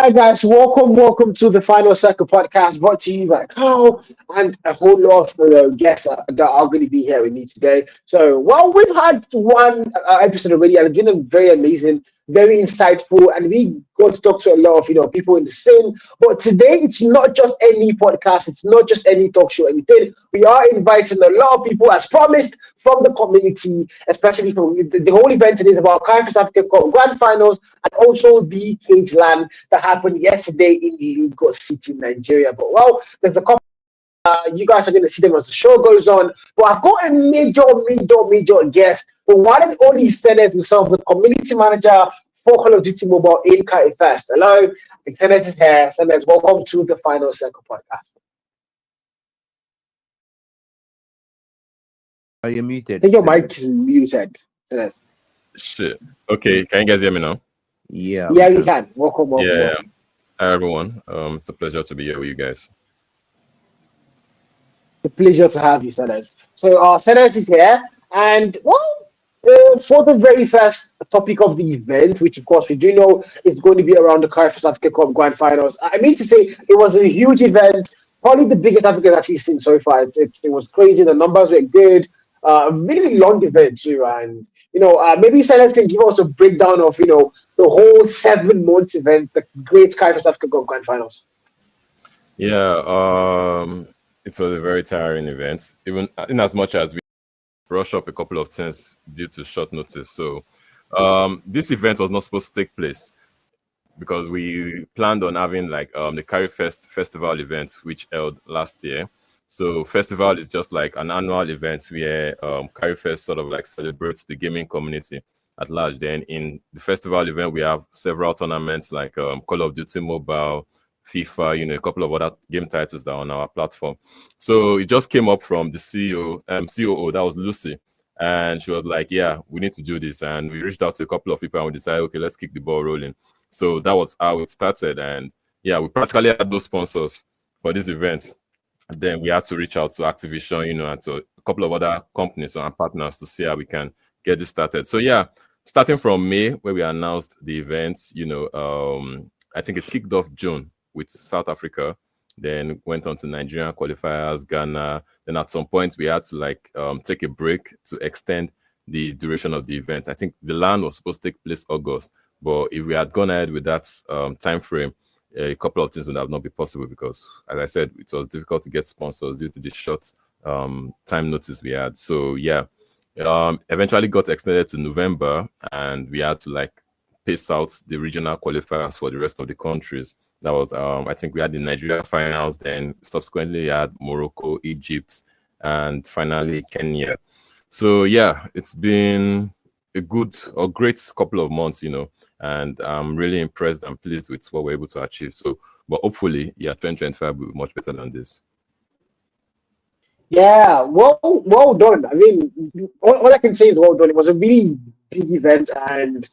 right, guys, welcome to the Final Circle podcast brought to you by Carl and a whole lot of guests that are going to be here with me today. So, well, we've had one episode already and it's been very amazing, very insightful, and we got to talk to a lot of people in the scene. But today, it's not just any podcast, it's not just any talk show, anything. We are inviting a lot of people, as promised, from the community, especially from the whole event. It is about Carry1st Africa Cup Grand Finals and also the Cage Land that happened yesterday in Lagos City, Nigeria. But well, there's a couple. You guys are going to see them as the show goes on. But I've got a major guest. But one and only Senez himself, the community manager for Call of Duty Mobile in Carry1st. Hello, I think Senez is here. Senez, welcome to the Final Circle podcast. Are you muted? I think your mic is muted, Senez. Shit. Okay, can you guys hear me now? Yeah. Yeah, we can. Welcome. Yeah. Hi, everyone. It's a pleasure to be here with you guys. It's a pleasure to have you, Senez. So, Senez is here, and well, for the very first topic of the event, which of course we do know is going to be around the Carry1st Africa Cup Grand Finals. I mean to say it was a huge event, probably the biggest African actually seen so far. It was crazy. The numbers were good. Really long event too, and maybe Senez can give us a breakdown of the whole 7 months event, the great Carry1st Africa Cup Grand Finals. Yeah, it was a very tiring event, even in as much as we rush up a couple of things due to short notice. So this event was not supposed to take place because we planned on having like the Carry1st Festival event, which held last year. So festival is just like an annual event where Carry1st sort of like celebrates the gaming community at large. Then in the festival event, we have several tournaments like Call of Duty Mobile, FIFA, a couple of other game titles that are on our platform. So it just came up from the COO, that was Lucy. And she was like, yeah, we need to do this. And we reached out to a couple of people and we decided, okay, let's kick the ball rolling. So that was how it started. And yeah, we practically had those sponsors for this event. Then we had to reach out to Activision, and to a couple of other companies and partners to see how we can get this started. So yeah, starting from May, where we announced the event, I think it kicked off June with South Africa, then went on to Nigerian qualifiers, Ghana. Then at some point we had to take a break to extend the duration of the event. I think the LAN was supposed to take place August, but if we had gone ahead with that time frame, a couple of things would have not been possible because, as I said, it was difficult to get sponsors due to the short time notice we had. So yeah, eventually got extended to November, and we had to pace out the regional qualifiers for the rest of the countries. That was, I think we had the Nigeria finals, then subsequently we had Morocco, Egypt, and finally Kenya. So yeah, it's been a great couple of months, and I'm really impressed and pleased with what we're able to achieve. So, but hopefully, 2025 will be much better than this. Yeah, well done. I mean, all I can say is well done. It was a really big event, and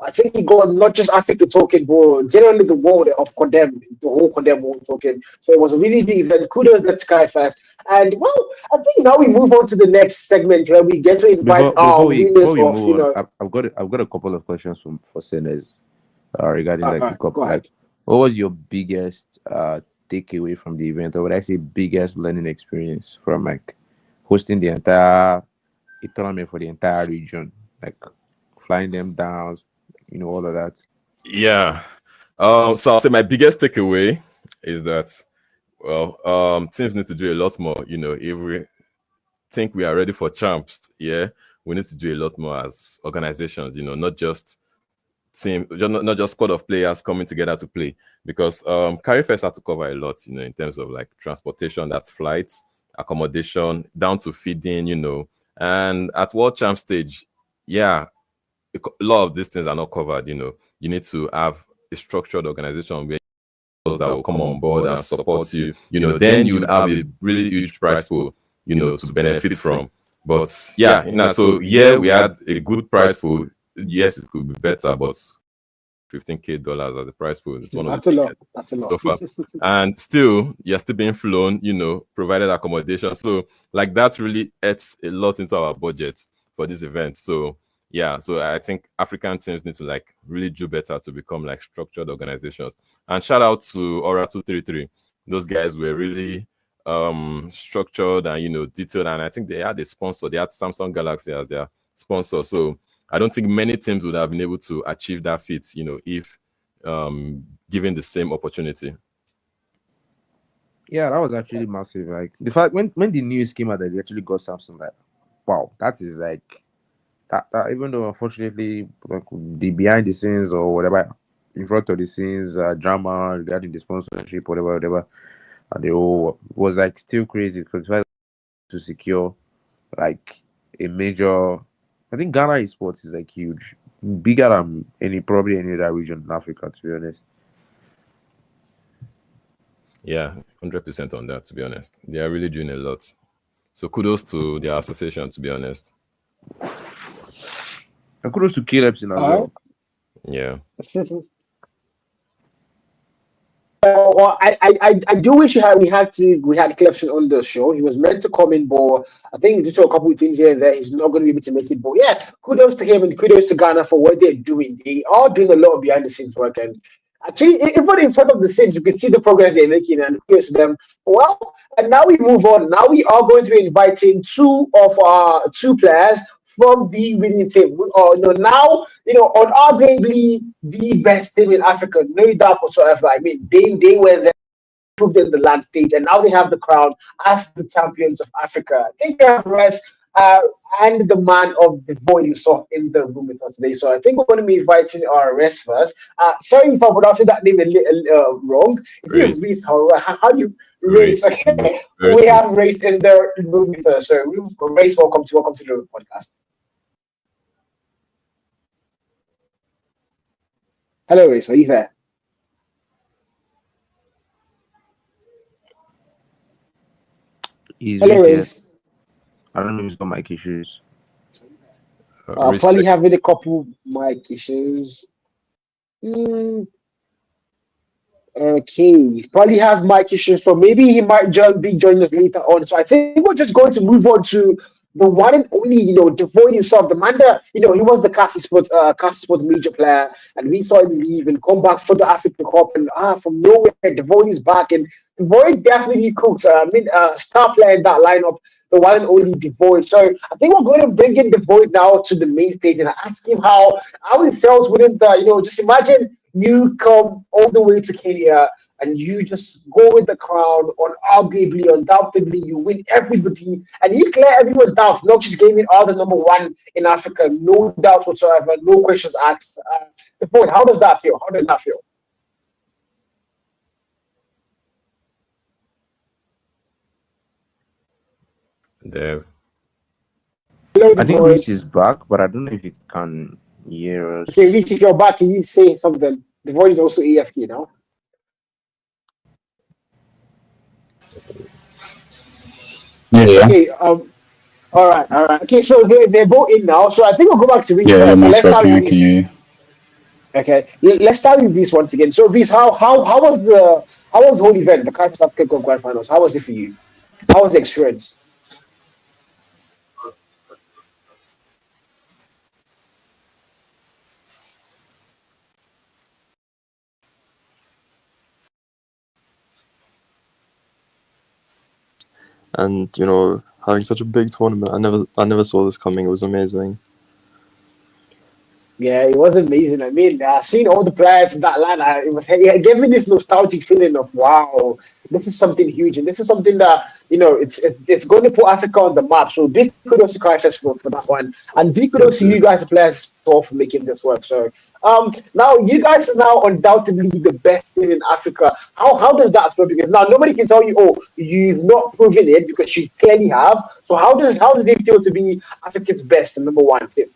I think it got not just Africa talking, but generally the world of Condemn, the whole Condemn world talking. So it was a really big event. Kudos to Carry1st. And well, I think now we move on to the next segment where we get to invite our winners of, I've got a couple of questions for Senez regarding the cup. What was your biggest takeaway from the event, or would I say biggest learning experience from hosting the entire tournament for the entire region, flying them down, all of that? Yeah. So I'll say my biggest takeaway is that, teams need to do a lot more. If we think we are ready for champs, we need to do a lot more as organizations. Not just team, not just squad of players coming together to play. Because Carry1st had to cover a lot, in terms of transportation, that's flights, accommodation, down to feeding, and at World Champ stage, a lot of these things are not covered. You need to have a structured organization where that will come on board and support you. Then you would have a really huge prize pool, to benefit from. But we had a good prize pool. Yes, it could be better, but $15,000 as the prize pool is one of the biggest so far. And still, you're still being flown, provided accommodation. So that really adds a lot into our budget for this event. So yeah, so I think African teams need to like really do better to become like structured organizations. And shout out to Aura 233. Those guys were really structured and detailed, and I think they had a sponsor. They had Samsung Galaxy as their sponsor. So I don't think many teams would have been able to achieve that feat, if given the same opportunity. Yeah, that was actually massive. Like the fact when the news came out that they actually got Samsung, like wow, that is like that even though unfortunately like, the behind the scenes or whatever in front of the scenes drama regarding the sponsorship, whatever, and they all was like still crazy because to secure like a major. I think Ghana esports is like huge, bigger than probably any other region in Africa, to be honest. Yeah, 100% on that, to be honest. They are really doing a lot. So kudos to their association, to be honest. And kudos to Calebson as well. Yeah. Well, I do wish we had Calebson on the show. He was meant to come in, but I think due to a couple of things here and there, he's not going to be able to make it. But yeah, kudos to him and kudos to Ghana for what they're doing. They are doing a lot of behind the scenes work, and actually, even in front of the scenes, you can see the progress they're making, and kudos to them. Well, and now we move on. Now we are going to be inviting two players from the winning team. Now, unarguably the best team in Africa, no doubt whatsoever. I mean, they were there, proved in the land stage, and now they have the crown as the champions of Africa. I think they have rest and the man of the void you saw in the room with us today. So I think we're going to be inviting our rest first. Sorry if I'm pronouncing that name wrong. Is it Reese? How do you Race? Okay, we have Race in the room with us. So Race, welcome to the podcast. Hello, Race. Are you there? Hello, Race. I don't know if he's got mic issues. Probably having a couple mic issues. Okay, probably has mic issues, so maybe he might be joining us later on. So I think we're just going to move on to the one and only, Devoid himself, the man that, he was the Carry1st Sports major player, and we saw him leave and come back for the Africa Cup, and from nowhere, Devoid is back, and Devoid definitely cooks. Star player in that lineup, the one and only Devoid. So I think we're going to bring in Devoid now to the main stage and ask him how he felt within the, just imagine you come all the way to Kenya and you just go with the crown, undoubtedly, you win everybody, and you clear everyone's doubts, not just gaming all the number one in Africa, no doubt whatsoever, no questions asked. The point, how does that feel? Dev. Hello, I think Reese is back, but I don't know if he can hear us. Okay, Reese, if you're back, can you say something? The voice is also AFK now. Yeah. Okay. All right. Okay, so they're both in now. So I think we'll go back to Reese. Yeah, So let's start with can you? Okay, let's start with Reese once again. So Reese, how was the whole event, the Carry1st Africa Cup Grand Finals? How was it for you? How was the experience? And having such a big tournament, I never saw this coming. It was amazing. Yeah, it was amazing. I mean, seeing all the players in that line, it gave me this nostalgic feeling of wow, this is something huge, and this is something that it's going to put Africa on the map. So big kudos to Carry1st for that one, and big kudos to you guys, the players, for making this work. So now you guys are now undoubtedly the best team in Africa. How does that feel? Because now nobody can tell you, oh, you've not proven it, because you clearly have. So how does it feel to be Africa's best and number one team?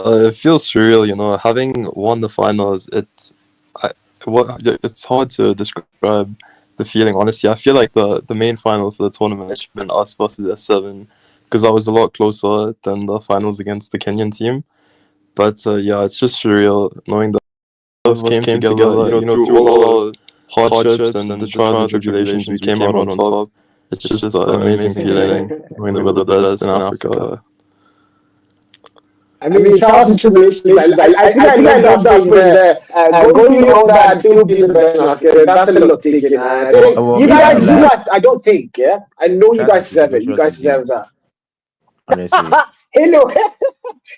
It feels surreal, having won the finals. It's hard to describe the feeling. Honestly, I feel like the main final for the tournament should have been us versus S7, because that was a lot closer than the finals against the Kenyan team. But yeah, it's just surreal knowing that those came together. Through all our hardships and the trials and tribulations, we came out on top. It's just an amazing feeling knowing that we're the best in Africa. I mean, trials and tribulations. I think I love that phrase there. Going through all that and still being the best. Okay, that's a lot taken. You guys, I don't think, yeah. I know you guys deserve it. You guys deserve that. Honestly, Halo,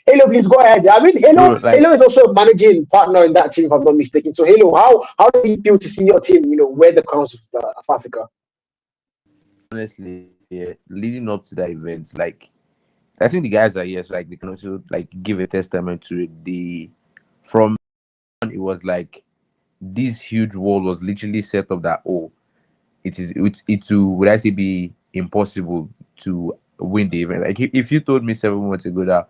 Halo, please go ahead. I mean, bro, Halo is also a managing partner in that team, if I'm not mistaken. So, Halo, how do you feel to see your team, wear the crowns of Africa? honestly, yeah, leading up to that event, like I think the guys are yes, like they can also like give a testament to it. From it was like this huge wall was literally set up that it would I say be impossible to win the event. Like if you told me 7 months ago that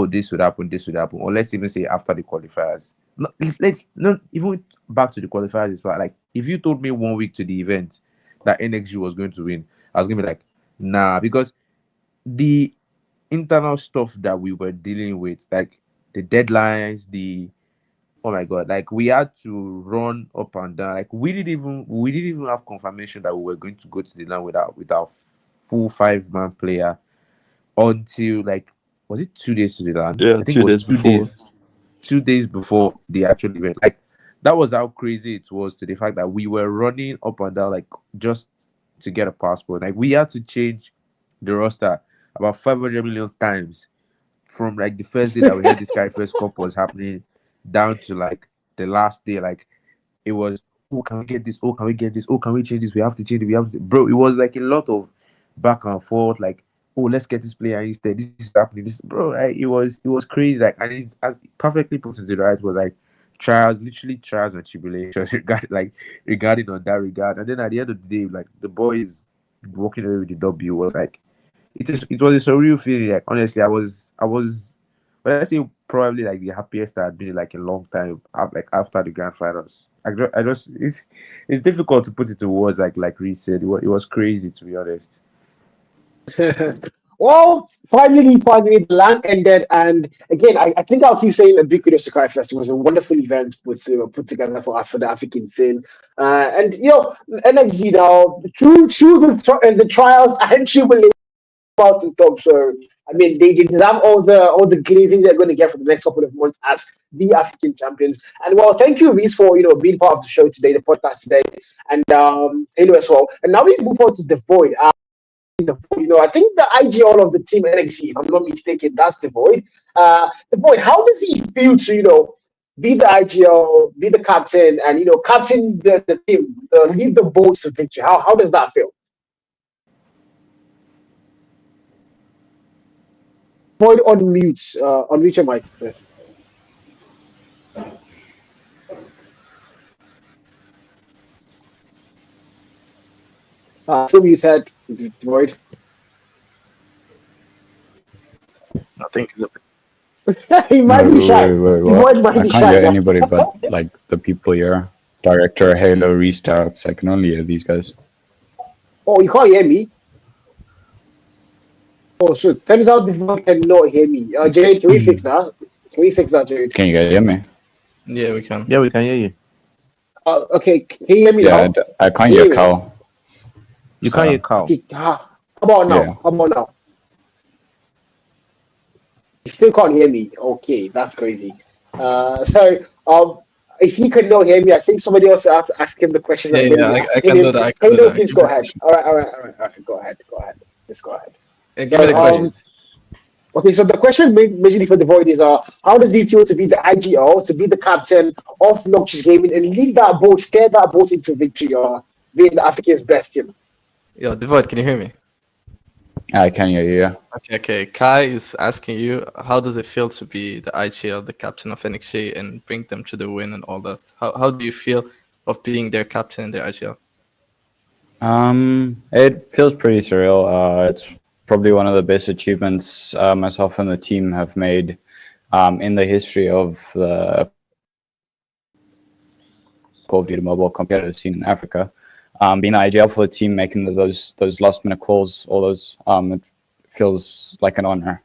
this would happen, or let's even say after the qualifiers. No, let's not even back to the qualifiers, but like if you told me 1 week to the event that NXG was going to win, I was gonna be like, nah, because the internal stuff that we were dealing with, like the deadlines, oh my god, like we had to run up and down. Like we didn't even have confirmation that we were going to go to the land with our full 5-man player until like was it 2 days to the land? Yeah, I think 2 it was days before. 2 days before the actual event. Like that was how crazy it was, to the fact that we were running up and down like just to get a passport. Like we had to change the roster about 500 million times from like the first day that we heard this Carry1st Cup was happening down to like the last day. Like it was, oh, can we get this? Oh, can we get this? Oh, can we change this? We have to change it. Bro, it was like a lot of back and forth. Like, oh, let's get this player instead. This is happening. This, bro, it was crazy. Like, and it's as perfectly put into the right was like literally trials and tribulations regarding on that regard. And then at the end of the day, like the boys walking away with the W was like it was a surreal feeling. Like honestly, but I say probably like the happiest I've been in like a long time. Like after the grand finals, I just it's difficult to put it to words. Like Reece said, it was crazy, to be honest. Well, finally, the land ended, and again, I think I'll keep saying a big kudos to Carry1st. It was a wonderful event put together for the African scene, and NXG now through the trials and tribulations about the top. So I mean, they deserve all the glazing they're going to get for the next couple of months as the African champions. And well, thank you, Reece, for being part of the show today, the podcast today, and Halo as well. And now we move on to Devoid. I think the IGL of the team NXG, if I'm not mistaken, that's Devoid. Devoid, how does he feel to be the IGL, be the captain, and captain the team, lead the boats to victory? How does that feel? Void unmute your mic, please. So you said, Void. I think He might be shy. Wait. I can't hear anybody but like the people here. Director, Halo, Reece, Darroks. I can only hear these guys. Oh, you can't hear me? Oh, so turns out the phone cannot hear me. Jeread, can we fix that? Can we fix that, Jeread? Can you guys hear me? Yeah, we can. Yeah, we can hear you. Okay, can you hear me now? I can't hear Cal. You can't hear Cal. How about now? Yeah. How about now? You still can't hear me. Okay, that's crazy. If he could not hear me, I think somebody else has to ask him the question. Yeah, I can do that. Halo, please go ahead. All right. Go ahead. Just go ahead. Give me the question. Okay, so the question majorly for the Void is how does he feel to be the IGL, to be the captain of Noxious Gaming and lead that boat, steer that boat into victory, or being the African's best team? Yo, Devoid, can you hear me? I can hear you, yeah. Okay. Kai is asking you, how does it feel to be the IGL, the captain of NXG, and bring them to the win and all that? How do you feel of being their captain in their IGL? It feels pretty surreal. It's probably one of the best achievements myself and the team have made in the history of the Call of Duty mobile competitive scene in Africa. Being the IGL for the team, making those last minute calls, all those, it feels like an honor.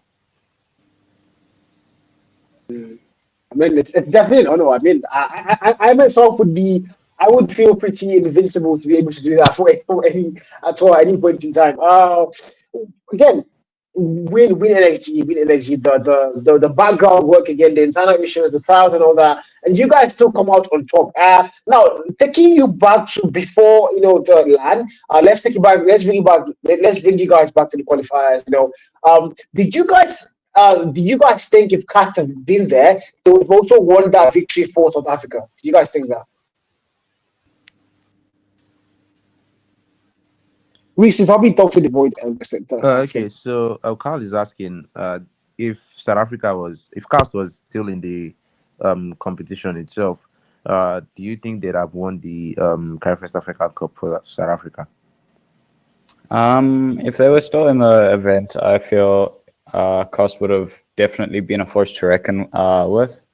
I mean, it's definitely an honor. I mean, I myself I would feel pretty invincible to be able to do that at any point in time. Again, win NXG, the background work again, the internal issues, the trials and all that, and you guys still come out on top. Now taking you back to before the LAN, let's take you back. Let's bring you back. Let's bring you guys back to the qualifiers. Did you guys think if Cast had been there, they would have also won that victory for South Africa? Do you guys think that? We should probably talk to Devoid. Okay, so Carl is asking if if Cast was still in the competition itself, do you think they'd have won the Carry1st Africa Cup for South Africa? If they were still in the event, I feel Cast would have definitely been a force to reckon with.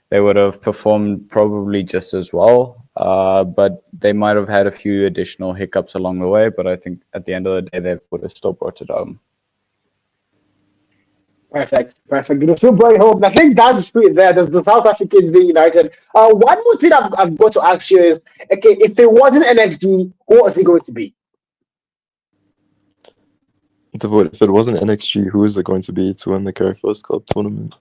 They would have performed probably just as well. But they might have had a few additional hiccups along the way, but I think at the end of the day, they would have still brought it home. Perfect. Still brought it home. I think that's the spirit there. There's the South Africans being united. One more thing I've got to ask you is, okay, if it wasn't NXG, what was it going to be? If it wasn't NXG, who is it going to be to win the Carry1st Cup tournament?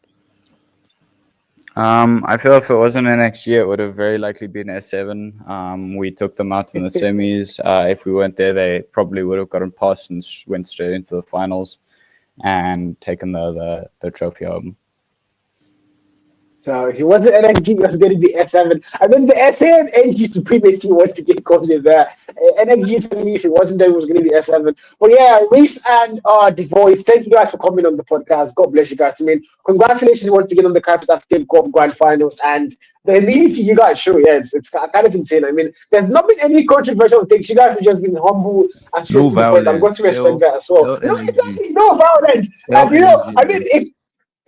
I feel if it wasn't NXG, it would have very likely been S7. We took them out in the semis. If we weren't there, they probably would have gotten past and went straight into the finals and taken the trophy home. So he wasn't NXG, it was going to be S7. I mean, the S7 NG supremacy once again comes in there. NXG telling me if it wasn't there, it was going to be S7. But yeah, Reese and Devoid, thank you guys for coming on the podcast. God bless you guys. I mean, congratulations once again on the Carry1st Africa Cup Grand Finals and the immunity you guys show. Yeah, it's kind of insane. I mean, there's not been any controversial things. You guys have just been humble and straight to the point. I'm going to respect that as well. No, exactly, no violence. I mean,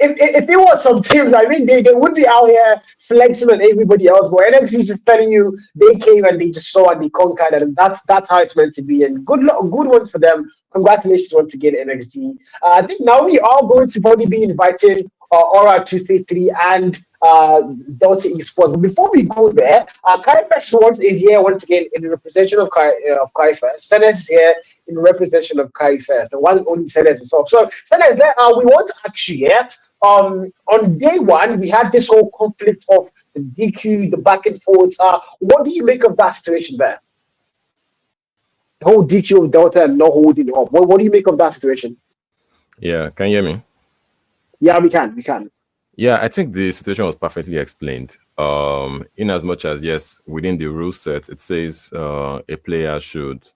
if it was some teams, I mean, they would be out here flexing on everybody else. But NXG is just telling you they came and they just saw and they conquered, and that's how it's meant to be. And good one for them. Congratulations once again, NXG. I think now we are going to probably be inviting Aura 233 and Delta Esports. But before we go there, Carry1st is here once again in representation of Carry1st. Senez is here in representation of Carry1st, the one and only Senez himself. So Senez, we want to ask you, on day one, we had this whole conflict of the DQ, the back and forth. What do you make of that situation there? The whole DQ of Delta and not holding up. What do you make of that situation? Yeah, can you hear me? Yeah, we can. Yeah, I think the situation was perfectly explained. In as much as, yes, within the rule set, it says a player should,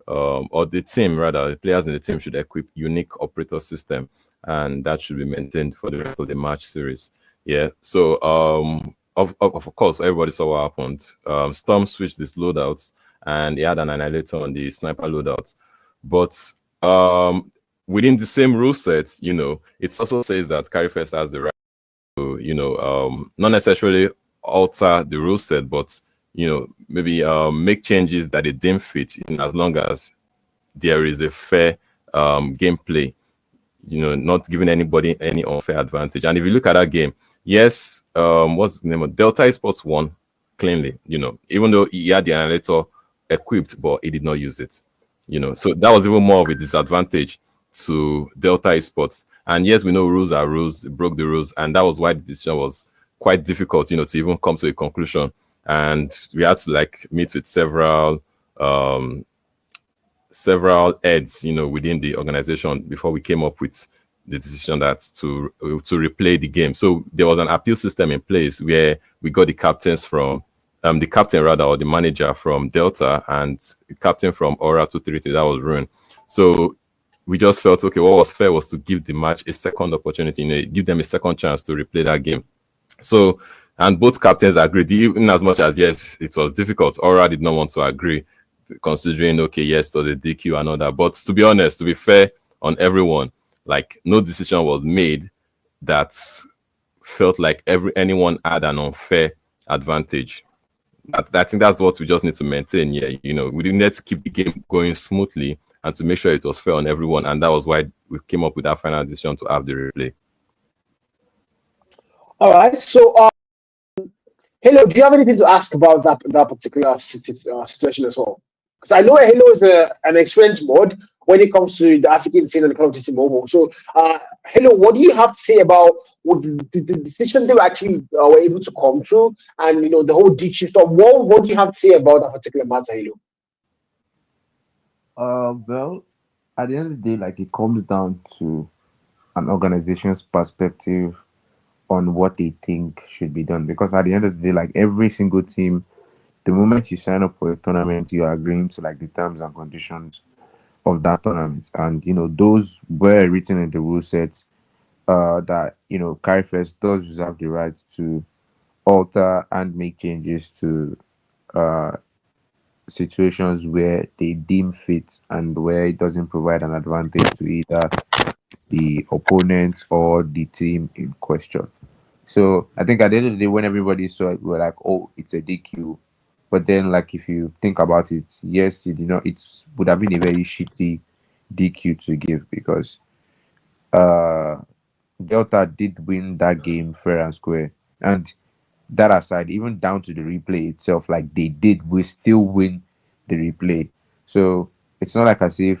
or the team rather, the players in the team should equip unique operator system, and that should be maintained for the rest of the match series. Yeah, so of course, everybody saw what happened. Storm switched his loadouts, and he had an annihilator on the sniper loadout. But within the same rule set, it also says that Carry1st has the right to, not necessarily alter the rule set, but maybe make changes that they deem fit, as long as there is a fair gameplay, not giving anybody any unfair advantage. And if you look at that game, yes, what's the name of Delta Esports won cleanly, even though he had the annihilator equipped, but he did not use it, so that was even more of a disadvantage to Delta Esports. And yes, we know rules are rules, broke the rules, and that was why the decision was quite difficult, to even come to a conclusion. And we had to meet with several heads, within the organization before we came up with the decision that to replay the game. So there was an appeal system in place where we got the captains from the captain rather, or the manager from Delta, and the captain from Aura 233 that was ruined. So we just felt, okay, what was fair was to give the match a second opportunity, give them a second chance to replay that game. So, and both captains agreed, even as much as, yes, it was difficult. Aura did not want to agree, considering, okay, yes, to the DQ and all that. But to be honest, to be fair on everyone, no decision was made that felt like anyone had an unfair advantage. I think that's what we just need to maintain. Yeah, we need to keep the game going smoothly and to make sure it was fair on everyone. And that was why we came up with that final decision to have the replay. All right. So, Hello, do you have anything to ask about that particular situation as well? Because I know Halo is an experienced mod, when it comes to the African scene and Call of Duty Mobile. So, hello, what do you have to say about the decision they were actually were able to come through, and the whole DQ stuff? What do you have to say about that particular matter, hello? Well, at the end of the day, like it comes down to an organization's perspective on what they think should be done. Because at the end of the day, like every single team, the moment you sign up for a tournament, you are agreeing to like the terms and conditions of that tournament, and those were written in the rule set. That Carry1st does reserve the right to alter and make changes to uh situations where they deem fit and where it doesn't provide an advantage to either the opponent or the team in question. So I think at the end of the day, when everybody saw it, we were like, "Oh, it's a DQ." But then, like, if you think about it, yes, it would have been a very shitty DQ to give because uh, Delta did win that game fair and square. And that aside, even down to the replay itself, like we still win the replay. So it's not like as if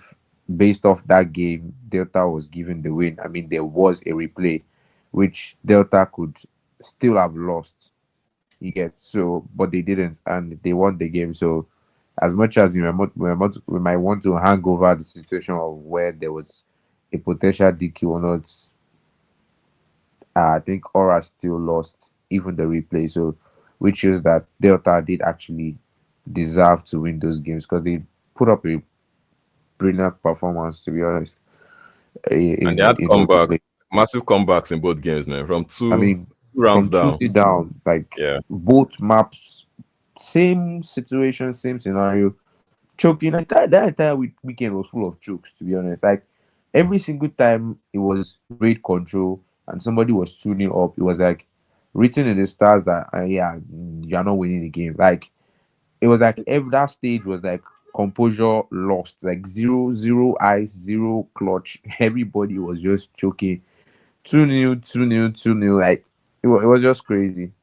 based off that game, Delta was given the win. I mean, there was a replay which Delta could still have lost. You get so, but they didn't, and they won the game. So, as much as we might want to hang over the situation of where there was a potential DQ or not, I think Aura still lost even the replay. So, which shows that Delta did actually deserve to win those games because they put up a brilliant performance, to be honest. And they had comebacks, massive comebacks in both games, man. From two rounds down. Like yeah, both maps, same situation, same scenario. Choking, like that entire weekend was full of chokes, to be honest. Like every single time it was raid control and somebody was tuning up, it was like written in the stars that you're not winning the game. Like it was like that stage was like composure lost, like zero ice, zero clutch. Everybody was just choking. 2-0, 2-0, 2-0. Like it was just crazy.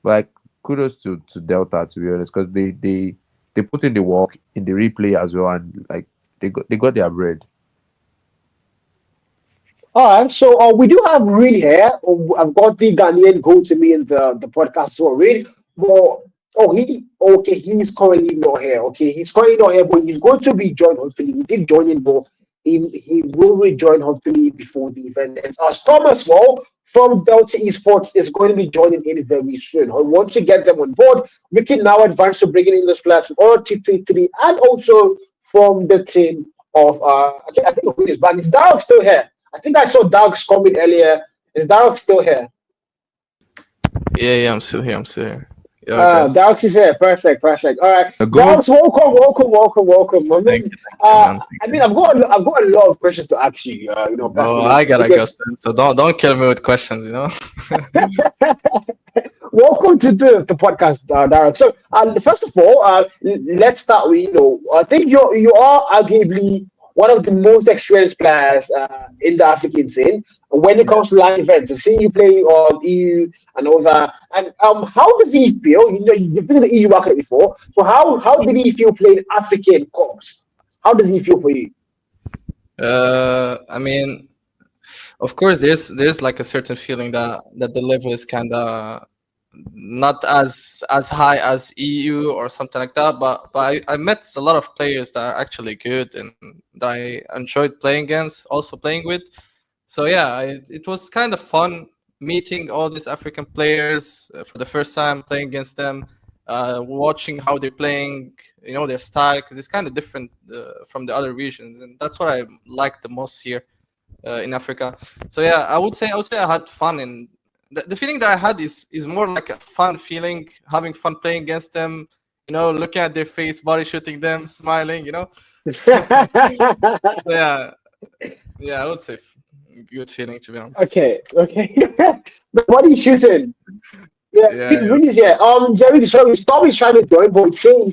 But like kudos to Delta, to be honest, because they put in the work in the replay as well, and like they got their bread. All right, so we do have Reed here. I've got the Ghanaian go to me in the podcast as well. Reed, well, he's currently not here. Okay, he's currently not here, but he's going to be joined hopefully. He did join in, but he will rejoin hopefully before the event ends. Storm as well from Delta Esports is going to be joining in very soon. Once we get them on board, we can now advance to bringing in those players from RT33 and also from the team of I think who is back. Is Darroks still here? I think I saw Darroks comment earlier. Is Darroks still here? Yeah, I'm still here. Darroks is here. Perfect. All right, Darroks, welcome. I mean, I've got a lot of questions to ask you. I gotta go soon, so don't kill me with questions. Welcome to the podcast, Darroks. So, first of all, let's start with I think you are arguably one of the most experienced players in the African scene when it comes to LAN events. I've seen you play on EU and all that. And how does he feel? You've been in the EU market before. So how did he feel playing African Cups? How does he feel for you? I mean, of course, there's like a certain feeling that the level is kind of not as high as EU or something like that, but I met a lot of players that are actually good and that I enjoyed playing against, also playing with. So yeah, it was kind of fun meeting all these African players for the first time, playing against them, watching how they're playing, their style, because it's kind of different from the other regions, and that's what I like the most here in Africa. So yeah, I would say I had fun, and the feeling that I had is more like a fun feeling, having fun playing against them, looking at their face, body shooting them, smiling, So yeah, I would say good feeling, to be honest. Okay. The body shooting. Yeah. Really, yeah. Jeread, sorry, Storm is trying to join, but it's saying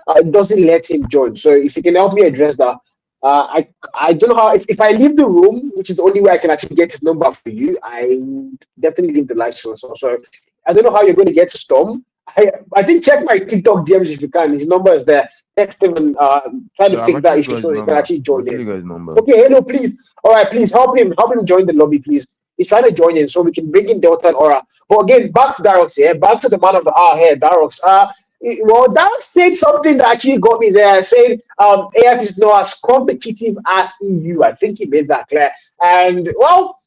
it doesn't let him join. So if you can help me address that. I don't know how, if I leave the room, which is the only way I can actually get his number for you, I definitely leave the live source. So I don't know how you're going to get to Storm. I think check my TikTok DMs if you can. His number is there. Text him and try to Yeah, I've fix that actually issue got his so he can number. actually join I've actually in. got his number. Okay, hello, please. All right, please help him join the lobby, please. He's trying to join in so we can bring in Delta and Aura. But again, back to Darroks here. Back to the man of the hour here, Darroks. Well, Darroks said something that actually got me there. Saying AF is not as competitive as EU. I think he made that clear. And well,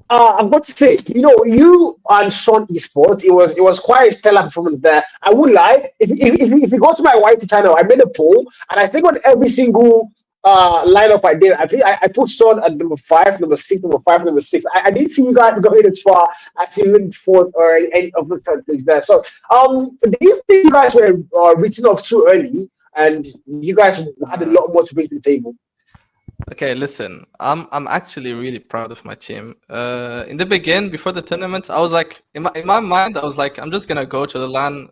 I'm going to say, you and Sun Esports, it was quite a stellar performance there. I won't lie. If you go to my YT channel, I made a poll, and I think on every single lineup I did, I think I put Sun at number 5, number 6, number 5, number 6. I didn't see you guys going as far as even 4th or any of the third place there. So, do you think you guys were written off too early, and you guys had a lot more to bring to the table? Okay, listen, I'm actually really proud of my team. In the beginning, before the tournament, I was like, in my mind, I was like, I'm just gonna go to the LAN,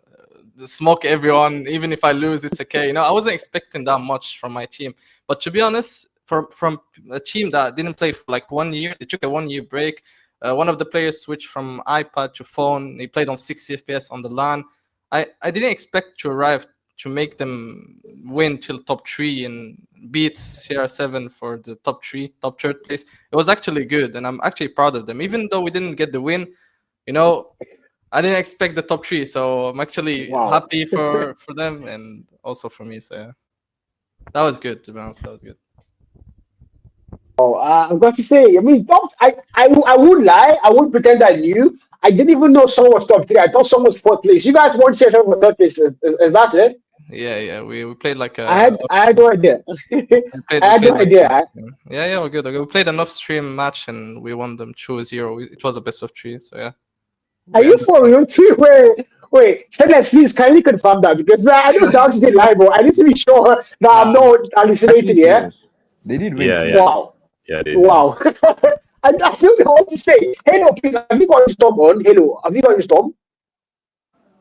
smoke everyone, even if I lose, it's okay. I wasn't expecting that much from my team. But to be honest, from a team that didn't play for like 1 year, they took a 1-year break. One of the players switched from iPad to phone. He played on 60 FPS on the LAN. I didn't expect to arrive to make them win till top 3 and beat CR7 for the top 3rd place. It was actually good, and I'm actually proud of them. Even though we didn't get the win, I didn't expect the top 3, so I'm actually happy for them and also for me. So yeah, that was good, to be honest. That was good. I'm going to say, I mean, I would lie. I would pretend I knew. I didn't even know someone was top 3. I thought someone was 4th place. You guys won CR7 for 3rd place. Is that it? Yeah. We played like a. I had no idea. I had no idea. Yeah, we're good. We played an off-stream match and we won them 2-0. It was a best of 3, so yeah. Are you for real too? Wait, Senez, please kindly confirm that because I know Darroks did live, but I need to be sure that I'm not hallucinating here. They did win. Yeah. Wow. Yeah, they wow. I don't know what to say. Hello, please. Have you got your storm on? Hello, have you got your storm?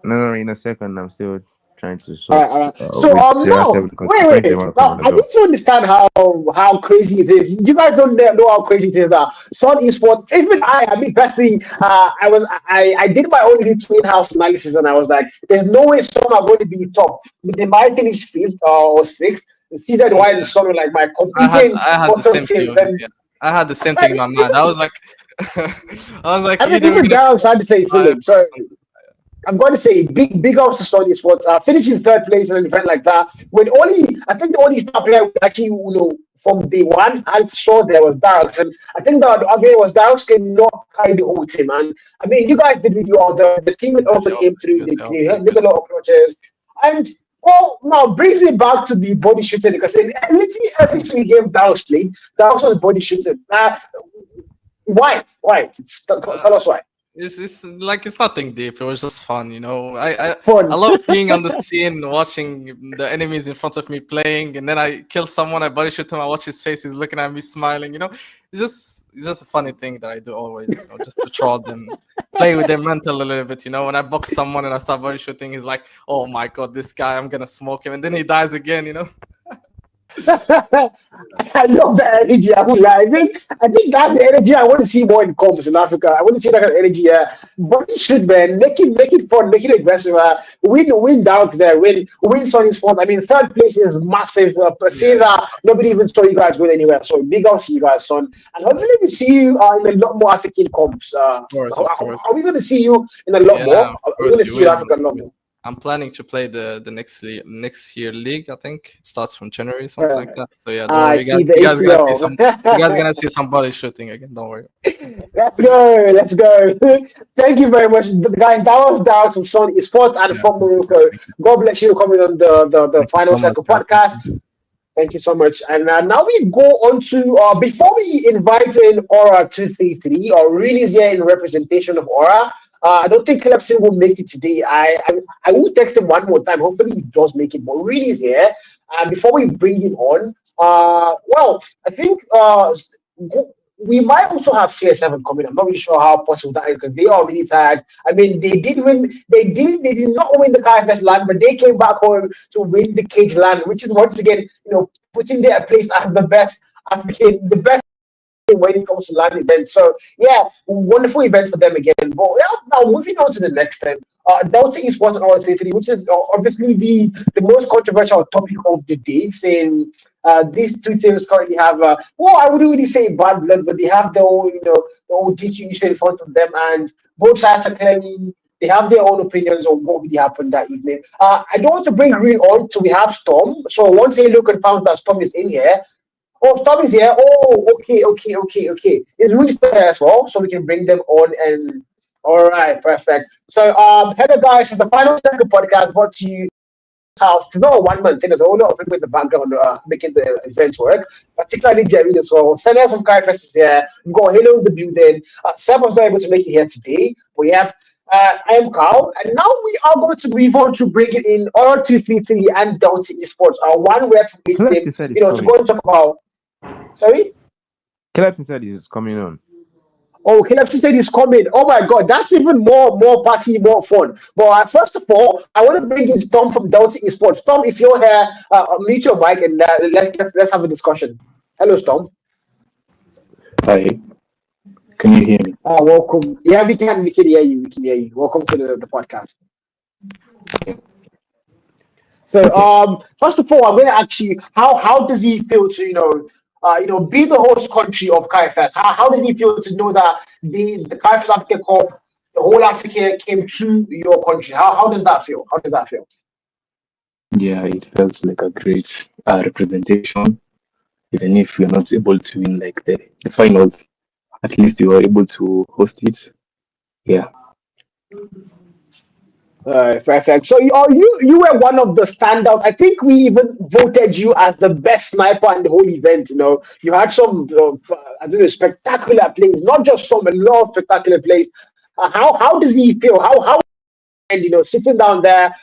No, in a second. I'm still trying to sort. All right. So no, wait. Now, I need to understand how crazy it is. You guys don't know how crazy it is. Sun Esports, even I mean personally, I did my own little in-house analysis, and I was like, there's no way Sun are going to be top. They might finish 5th or 6th. CZY and Sun were like my competing. I had the same feeling. Yeah. I had the same thing in my mind. I was like, I mean, even Darroks had the same feeling. So I'm going to say big ups to Sun Esports. Finishing 3rd place in an event like that, I think the only star player actually, from day one, I'm sure there was Darroks, and I think the other was Darroks cannot carry the whole team. And I mean, you guys did really well. The team also came through. They did a lot of clutches, and well, now brings me back to the body shooting because in literally every single game Darroks played, Darroks was body shooting. Why? Tell us why. It's like it's nothing deep. It was just fun, I love being on the scene, watching the enemies in front of me playing, and then I kill someone, I body shoot him, I watch his face, he's looking at me smiling. It's just a funny thing that I do always, just to troll them, play with their mental a little bit. When I box someone and I start body shooting, he's like, "Oh my god, this guy, I'm gonna smoke him," and then he dies again. I love that energy. I think that's the energy I want to see more in comps in Africa. I want to see that kind of energy. But it should, man. Make it fun, make it aggressive. Win Darroks there. Win Sun Esports. I mean, 3rd place is massive. Nobody even saw you guys win anywhere. So big ups to you guys, son. And hopefully we see you in a lot more African comps. Of course. Are we going to see you in a lot more? Are we going to see you in Africa a lot more? I'm planning to play the next year league. I think it starts from January, something like that. So yeah, don't worry, you guys gonna see some body shooting again. Don't worry. Let's go. Thank you very much, guys. That was Darroks from Sun Esports and from Morocco. God bless you coming on the final second podcast. Thank you so much. And now we go on to before we invite in Aura 233 or release here in representation of Aura. I don't think Calebson will make it today. I will text him one more time. Hopefully he does make it. But really is here. Before we bring him on, I think we might also have CR7 coming. I'm not really sure how possible that is because they are really tired. I mean, they did win. They did not win the Carry1st LAN, but they came back home to win the Cage LAN, which is once again, putting their place as the best African, the best when it comes to LAN events. So yeah, wonderful event for them again. But now moving on to the next time. Delta Esports on our Twitter, which is obviously the most controversial topic of the day, saying these two teams currently have, well, I wouldn't really say bad blood, but they have their own, the own DQ issue in front of them, and both sides are clearly, they have their own opinions on what really happened that evening. I don't want to bring Real on till we have Storm. So once Halo confirms that Storm is in here, Storm is here. Oh, okay. Is Real still here as well? So we can bring them on and. All right, perfect. So, hello guys, it's the final second podcast brought to you house. It's not 1 month. There's a whole lot of people in the background making the event work, particularly Jeread as well. Senez from Carry1st is here. We've got Halo in the building. Seb was not able to make it here today, but yep. I am Carl, and now we are going to move on to bring it in R233 and Delta Esports. One rep from each team, to go and talk about. Sorry? Calebson said he's coming on. Oh, Calebson said he's coming. Oh my God, that's even more party, more fun. But first of all, I want to bring in Storm from Delta Esports. Storm, if you're here, mute your mic and let's have a discussion. Hello, Storm. Hi. Can you hear me? Welcome. Yeah, we can hear you. We can hear you. Welcome to the podcast. So, first of all, I'm going to ask you, how does he feel to be the host country of Carry1st? How does he feel to know that the Carry1st Africa Cup, the whole Africa came to your country? How does that feel? How does that feel? Yeah, it feels like a great representation. Even if you're not able to win like the finals, at least you are able to host it. Yeah. Perfect. So you were one of the standouts. I think we even voted you as the best sniper in the whole event. You had some spectacular plays, not just some, a lot of spectacular plays. How does he feel? How and sitting down there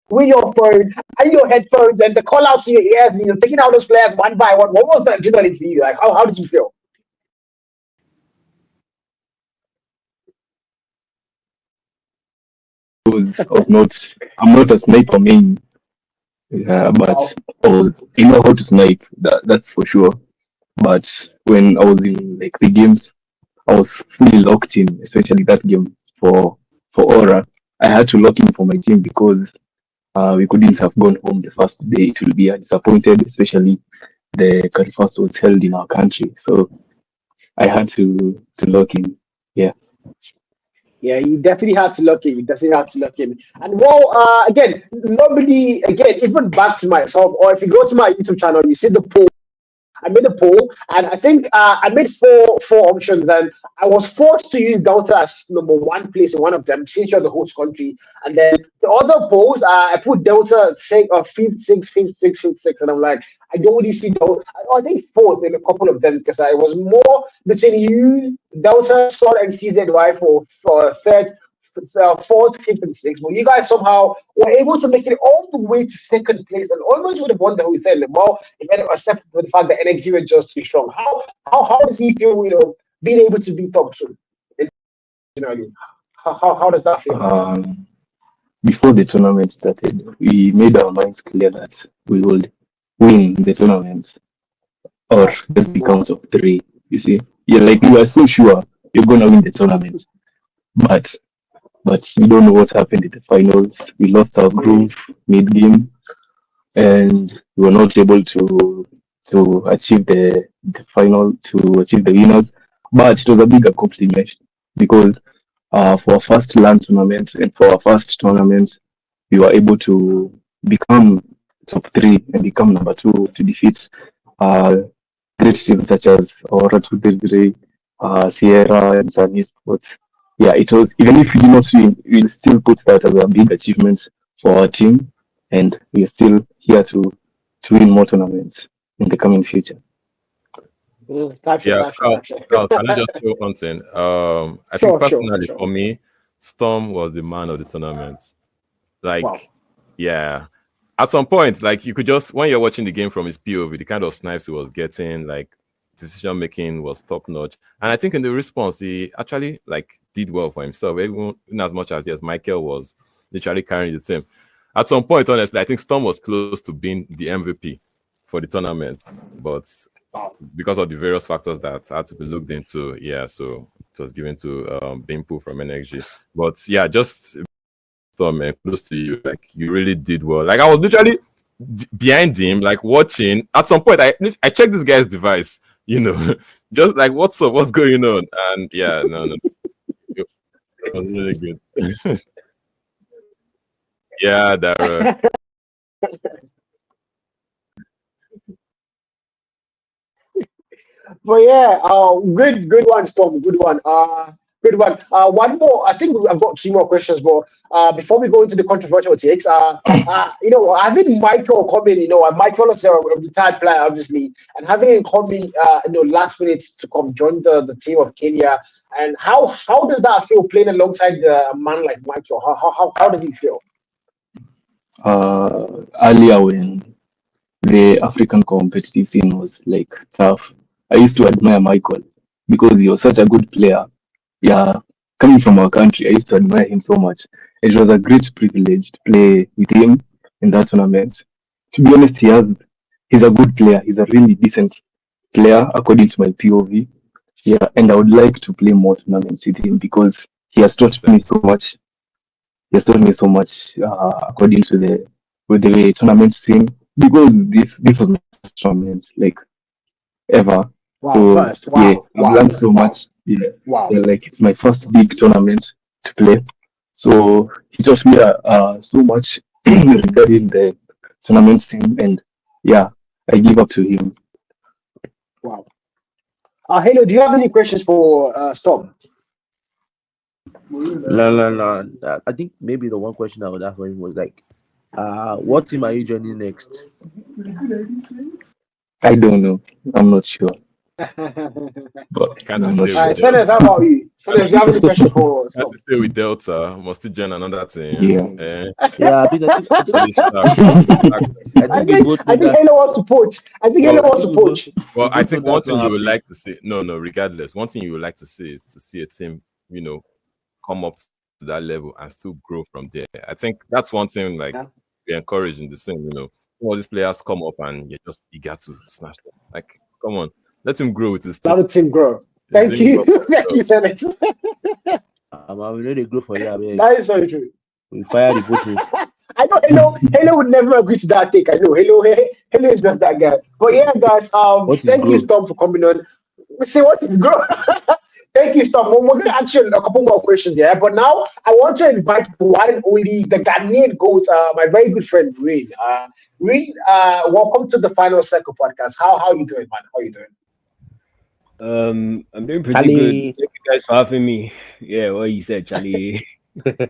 with your phone and your headphones and the call outs in your ears, and taking out those players one by one? What was that adrenaline for you? Like how did you feel? I'm not a sniper main, but I know how to snipe. That's for sure. But when I was in like the games, I was fully locked in, especially that game for Aura. I had to lock in for my team because we couldn't have gone home the first day. It will be disappointed, especially the Carry1st was held in our country. So I had to lock in. Yeah. Yeah, you definitely had to look in. And again, even back to myself, or if you go to my YouTube channel, you see the poll. I made a poll, and I think I made four options, and I was forced to use Delta as number one place in one of them, since you're the host country. And then the other polls, I put Delta fifth, sixth, and I'm like, I don't really see Delta. I think fourth in a couple of them because I was more between you, Delta, Sol, and CZY for third. Fourth, fifth, and sixth. But you guys somehow were able to make it all the way to second place and almost would have won the whole thing. Well, except for the fact that NXG were just too strong. How does he feel, being able to beat top two? How does that feel? Before the tournament started, we made our minds clear that we would win the tournament or just the count of three. You see, we were so sure you're gonna win the tournament, but we don't know what happened in the finals. We lost our groove mid-game, and we were not able to achieve the final, to achieve the winners. But it was a big accomplishment because for our first LAN tournament and for our first tournament, we were able to become top three and become number two to defeat great teams such as Aura 233, Sierra, and Sun Esports. Yeah, it was, even if we did not win, we'll still put that as a big achievement for our team, and we're still here to win more tournaments in the coming future. Carl, can I just say one thing? I think personally for me, Storm was the man of the tournament. Yeah. At some point, you could just, when you're watching the game from his POV, the kind of snipes he was getting, decision making was top notch, and I think in the response he actually did well for himself, even as much as yes, Michael was literally carrying the team. At some point, honestly, I think Storm was close to being the MVP for the tournament, but because of the various factors that had to be looked into, so it was given to Bimpu from NXG. But yeah, just Storm, man, close to you. Like, you really did well. Like, I was literally behind him, like, watching. At some point, I checked this guy's device, just like, what's up, what's going on? And yeah, no. It was really good. Yeah, Darroks. But yeah, good one, Storm. Good one. Good one. One more. I think I've got 3 more questions, but before we go into the controversial takes, having Michael come in, Michael is a retired player, obviously, and having him come in, last minute to come join the team of Kenya, and how does that feel playing alongside a man like Michael? How does he feel? Earlier when the African competitive scene was like tough, I used to admire Michael because he was such a good player. Yeah, coming from our country, I used to admire him so much. It was a great privilege to play with him in that tournament. To be honest, he's a good player. He's a really decent player according to my POV. Yeah, and I would like to play more tournaments with him because he has taught me so much. He has taught me so much according to the way tournaments seem. Because this was my first tournament, like ever. Wow, So first. Wow. yeah, Wow. I've learned so much. Yeah. Wow. Yeah, like it's my first big tournament to play. So he taught me so much regarding the tournament scene, and yeah, I give up to him. Wow. Halo, do you have any questions for Storm? No. I think maybe the one question I would ask for him was like, what team are you joining next? I don't know. I'm not sure. But can't I'm stay not with sure. Senez, how about you? Senez, do you have any questions for Storm? Can't stay with Delta. Must join another team. Yeah. Yeah, I think Really stuck. I think Halo wants to poach. Halo wants to poach. Well, I Both think of one that's thing not you would happening. like to see, no, regardless, one thing you would like to see is to see a team, come up to that level and still grow from there. I think that's one thing, like, we encourage in the scene, all these players come up and you're just eager to snatch them. Like, come on, let him grow with his team. Let the team grow. Thank you. Thank you, Senez. I will really go for you. I mean, That is so true. we fire the boat. I know Halo would never agree to that take. I know Halo is just that guy. But yeah, guys, What is thank you, growth? Storm, for coming on. Say what is growth? Thank you, Storm. We're going to ask you a couple more questions here. But now I want to invite the one and only the Ghanaian goat, my very good friend Reed. Reed, welcome to the Final Circle podcast. How are you doing, man? How are you doing? I'm doing pretty Charlie. good. Thank you guys for having me. Yeah, what you said, Charlie. The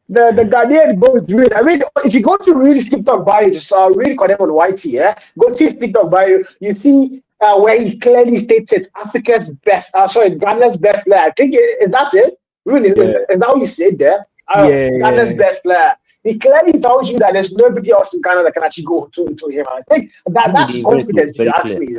Ghanaian goes Reed. I mean, if you go to Reed's TikTok bio, just Reed Kodem on YT, yeah? Go to his TikTok bio, you see where he clearly stated Ghana's best player. I think is that it? Really, is that what you said there? Ghana's best player. He clearly tells you that there's nobody else in Ghana that can actually go to him. I think that's confidence, actually.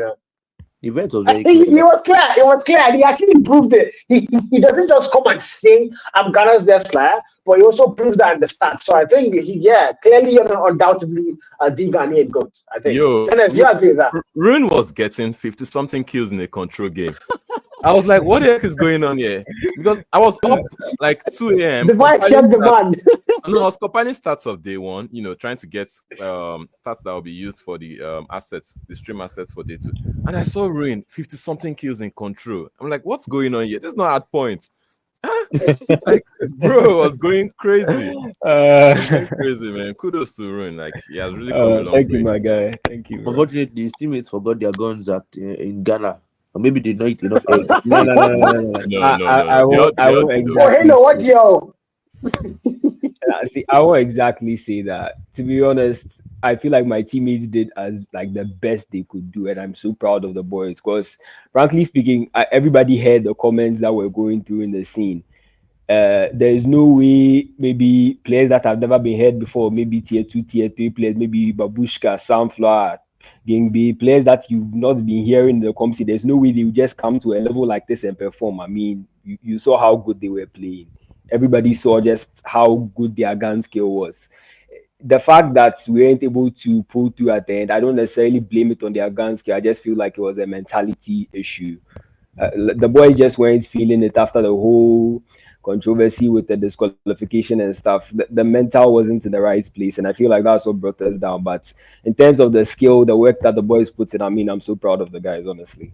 The event was very It was clear. It was clear. And he actually proved it. He doesn't just come and say, I'm Ghana's best player, but he also proved that in the stats. So I think, clearly, undoubtedly, the Ghanaian goat. I think. Senez, you agree with that? Rune was getting 50-something kills in a control game. I was like, what the heck is going on here? Because I was up like 2 a.m. The vibe checked the man. No, I was compiling stats of day one, trying to get stats that will be used for the the stream assets for day 2. And I saw Ruin 50-something kills in control. I'm like, what's going on here? This is not at point. Like, bro, was going crazy. Crazy, man. Kudos to Ruin. Like, he has really come a long Thank way. you, my guy. Thank you. Bro. Unfortunately, his teammates forgot their guns in Ghana. Or maybe they don't eat enough egg. No. I won't exactly. Hello, what yo? See, I won't exactly say that. To be honest, I feel like my teammates did as like the best they could do, and I'm so proud of the boys. Because, frankly speaking, everybody heard the comments that were going through in the scene. There is no way maybe players that have never been heard before, maybe tier 2, tier 3 players, maybe Babushka, Sunflower, Gingby, players that you've not been hearing in the company, there's no way they will just come to a level like this and perform. I mean, you saw how good they were playing. Everybody saw just how good their gun skill was. The fact that we weren't able to pull through at the end, I don't necessarily blame it on their gun skill. I just feel like it was a mentality issue. The boys just weren't feeling it after the whole controversy with the disqualification and stuff. The mental wasn't in the right place, and I feel like that's what brought us down. But in terms of the skill, the work that the boys put in, I mean, I'm so proud of the guys, honestly.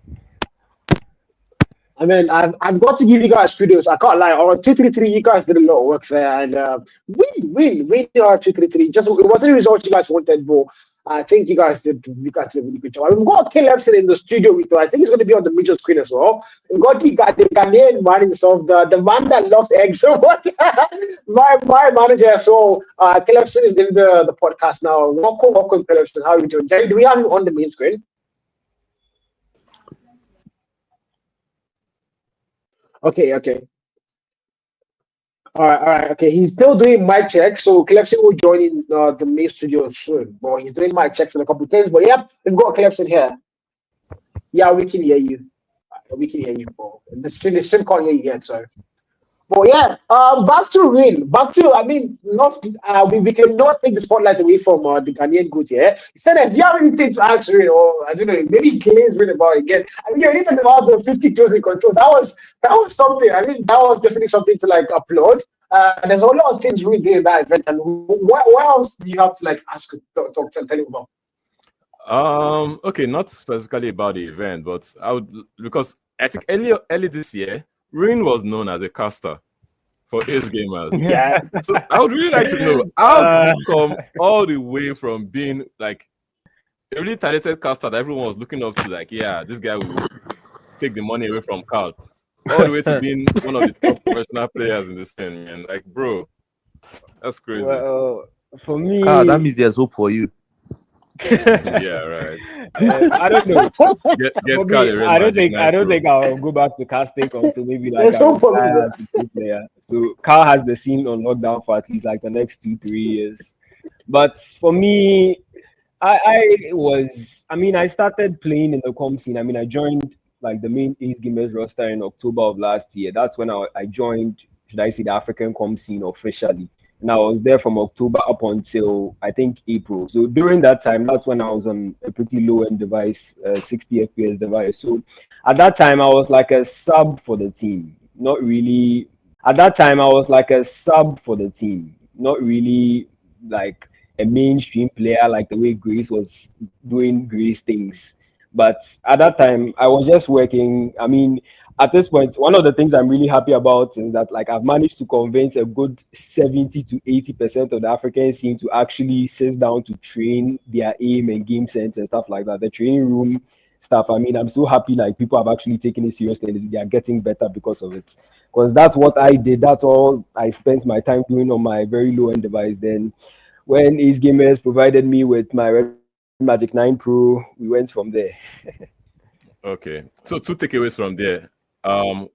I mean, I've got to give you guys kudos. I can't lie. On 233, you guys did a lot of work there, and win our 233. Just it wasn't the result you guys wanted, but I think you guys did a really good job. We've got Calebson in the studio with us. I think he's going to be on the major screen as well. We've got the Ghanaian man himself, the man that loves eggs so much. my manager. So Calebson is in the podcast now. Welcome, Calebson. How are you doing? Jerry, do we have him on the main screen? Okay. All right. Okay, he's still doing mic checks, so Calebson will join in the main studio soon. But he's doing mic checks in a couple of things. But yeah, we've got Calebson here. Yeah, we can hear you. We can hear you. Bro. The stream can't hear you yet, so. But yeah, back to Rin. I mean, not we cannot take the spotlight away from the Ghanaian goods here. Senez, do you have anything to ask Rin, or I don't know, maybe Glaze Rin about it again? I mean, you're even about the 50 kills in control. That was something. I mean, that was definitely something to like applaud. And there's a lot of things Rin did in that event. And what else do you have to like ask, tell him about? Okay, not specifically about the event, but I would, because I think early this year, Rin was known as a caster for Ace Gamers. Yeah. So I would really like to know how did you come all the way from being like a really talented caster that everyone was looking up to, like, yeah, this guy will take the money away from Carl, all the way to being one of the top professional players in the scene, man. Like, bro, that's crazy. Well, for me, Carl, that means there's hope for you. Yeah, right. I don't know. Get Me, I don't think I'll go back to casting until maybe like a player. So Carl has the scene on lockdown for at least like the next 2-3 years. But for me, I started playing in the comp scene. I mean, I joined like the main Ace Gamers roster in October of last year. That's when I joined, should I say, the African comp scene officially. And I was there from October up until I think April. So during that time, that's when I was on a pretty low-end device, 60 FPS device. So at that time, I was like a sub for the team. Not really. At that time, I was like a sub for the team. Not really like a mainstream player like the way Grace was doing Grace things. But at that time, I was just working. I mean, at this point, one of the things I'm really happy about is that like I've managed to convince a good 70 to 80% of the African scene to actually sit down to train their aim and game sense and stuff like that. The training room stuff. I mean, I'm so happy like people have actually taken it seriously and they are getting better because of it. Because that's what I did. That's all I spent my time doing on my very low-end device. Then when Ace Gamers provided me with my Red Magic 9 Pro, we went from there. Okay, so 2 takeaways from there.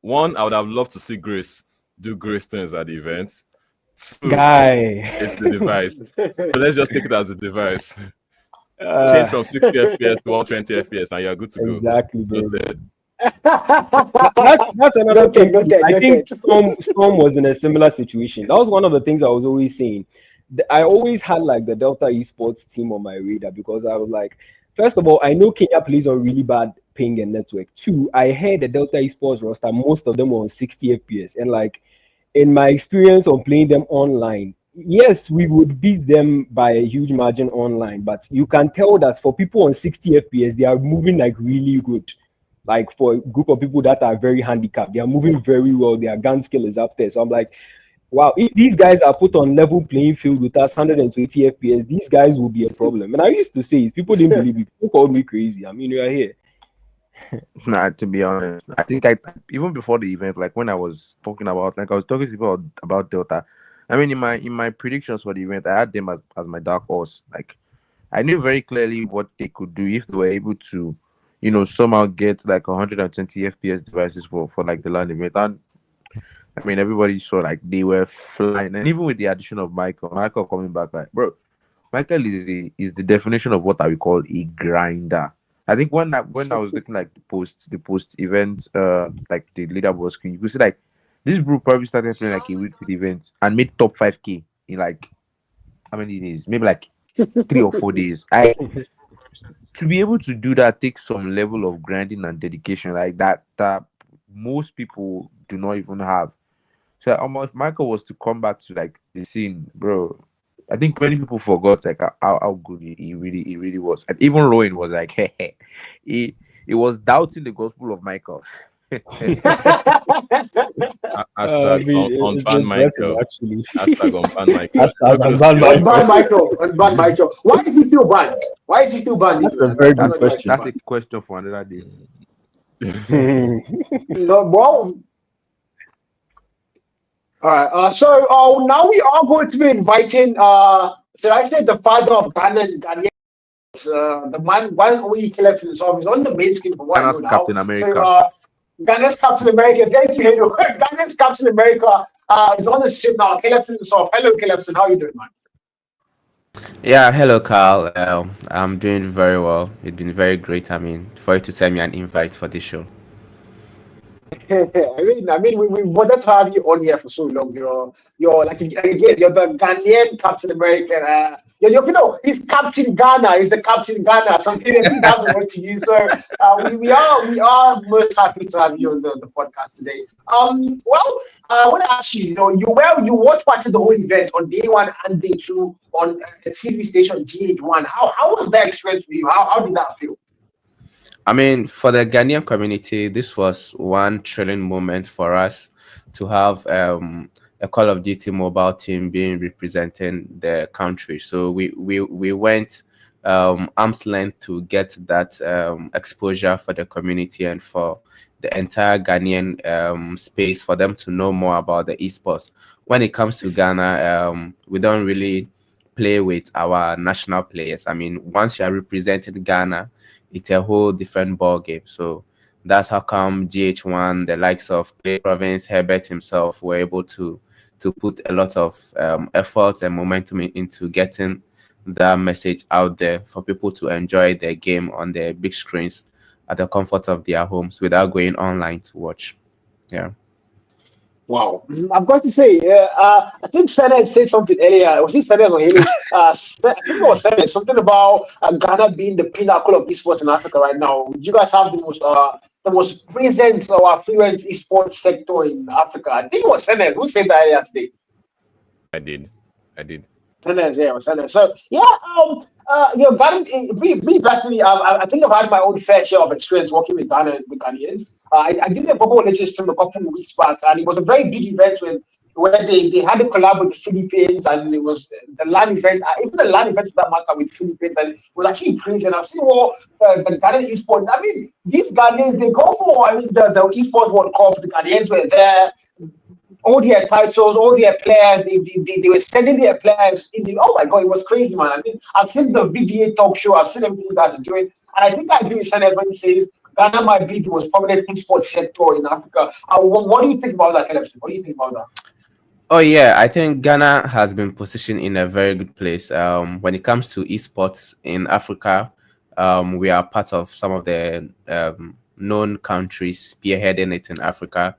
One, I would have loved to see Grace do Grace things at the event. 2, it's the device. So let's just take it as a device. Change from 60 FPS to 120 FPS, and you're good to go. Exactly, bro. That's another thing. I think Storm was in a similar situation. That was one of the things I was always saying. I always had like the Delta Esports team on my radar because I was like, first of all, I know Kenya plays on really bad ping and network. 2, I heard the Delta Esports roster, most of them were on 60 FPS. And like in my experience on playing them online, yes, we would beat them by a huge margin online, but you can tell that for people on 60 FPS, they are moving like really good. Like for a group of people that are very handicapped, they are moving very well. Their gun skill is up there. So I'm like, wow, if these guys are put on level playing field with us 120 FPS, these guys will be a problem. And I used to say, people didn't believe me. People called me crazy. I mean, you're here. Nah, to be honest, I think even before the event, like when I was talking to people about Delta. I mean, in my predictions for the event, I had them as my dark horse. Like, I knew very clearly what they could do if they were able to, somehow get like 120 FPS devices for like the LAN event. And I mean, everybody saw like they were flying, and even with the addition of Michael coming back, like, bro, Michael is the definition of what I would call a grinder. I think when I was looking like the post event, like the leaderboard screen, you could see like this group probably started playing like a week with events and made top 5K in like how many days? Maybe like 3 or 4 days. To be able to do that takes some level of grinding and dedication like that most people do not even have. So almost Michael was to come back to like the scene, bro. I think many people forgot like how good he really was. And even Rowan was like, hey, he was doubting the gospel of Michael. Hashtag it's unban impressive, Michael. actually. Hashtag unban Michael. Hashtag We're gonna unban see Michael. Unban Michael. Unban Michael. Why is he still banned? Why is he still banned? That's a very good That's question. That's a question for another day. No, well, all right. So now we are going to be inviting. Should I say the father of Ghanaian? The man, one only Calebson is on the main screen for what I know Ghana's now. Captain America. So Ghana's Captain America. Thank you, Halo. Ghana's Captain America is on the ship now. Calebson is off. Hello, Calebson. How are you doing, man? Yeah, hello, Carl. I'm doing very well. It's been very great. I mean, for you to send me an invite for this show. I mean, we wanted to have you on here for so long. You're like again, you're the Ghanaian Captain American. You know, he's Captain Ghana. He's the Captain Ghana. So I think that's the word to use. So we are most happy to have you on the podcast today. Well, I want to ask you. You watched part of the whole event on day one and day two on the TV station GH1. How was that experience for you? How did that feel? I mean, for the Ghanaian community, this was one thrilling moment for us to have a Call of Duty mobile team being representing the country. So we went arm's length to get that exposure for the community and for the entire Ghanaian space for them to know more about the esports. When it comes to Ghana, we don't really play with our national players. I mean, once you are representing Ghana, it's a whole different ball game. So that's how come GH1, the likes of Clay Province, Herbert himself, were able to put a lot of efforts and momentum into getting that message out there for people to enjoy their game on their big screens at the comfort of their homes without going online to watch. Yeah. Wow, I've got to say, I think Senez said something earlier. Was it Senez or Haley? I think it was Senez. Something about Ghana being the pinnacle of esports in Africa right now. You guys have the most present or affluent esports sector in Africa. I think it was Senez. Who said that earlier today? I did. Senez, yeah, it was Senez. So yeah, Ghana. Me personally, I think I've had my own fair share of experience working with Ghanaians. I did a Global Legends stream a couple of weeks back, and it was a very big event where they had a collab with the Philippines, and it was the LAN event, even the LAN event for that matter with the Philippines, and it was actually crazy. And I've seen what the Ghanaian esports. I mean, these Ghanaians, they go for the esports World Cup. The Ghanaians were there. All their titles, all their players, they were sending their players in the. Oh my god, it was crazy, man. I mean, I've seen the VGA talk show, I've seen everything you guys are doing, and I think I agree with Senez when he says Ghana might be the most prominent esports sector in Africa. What do you think about that, Calebson? What do you think about that? Oh yeah, I think Ghana has been positioned in a very good place. When it comes to esports in Africa, we are part of some of the known countries spearheading it in Africa.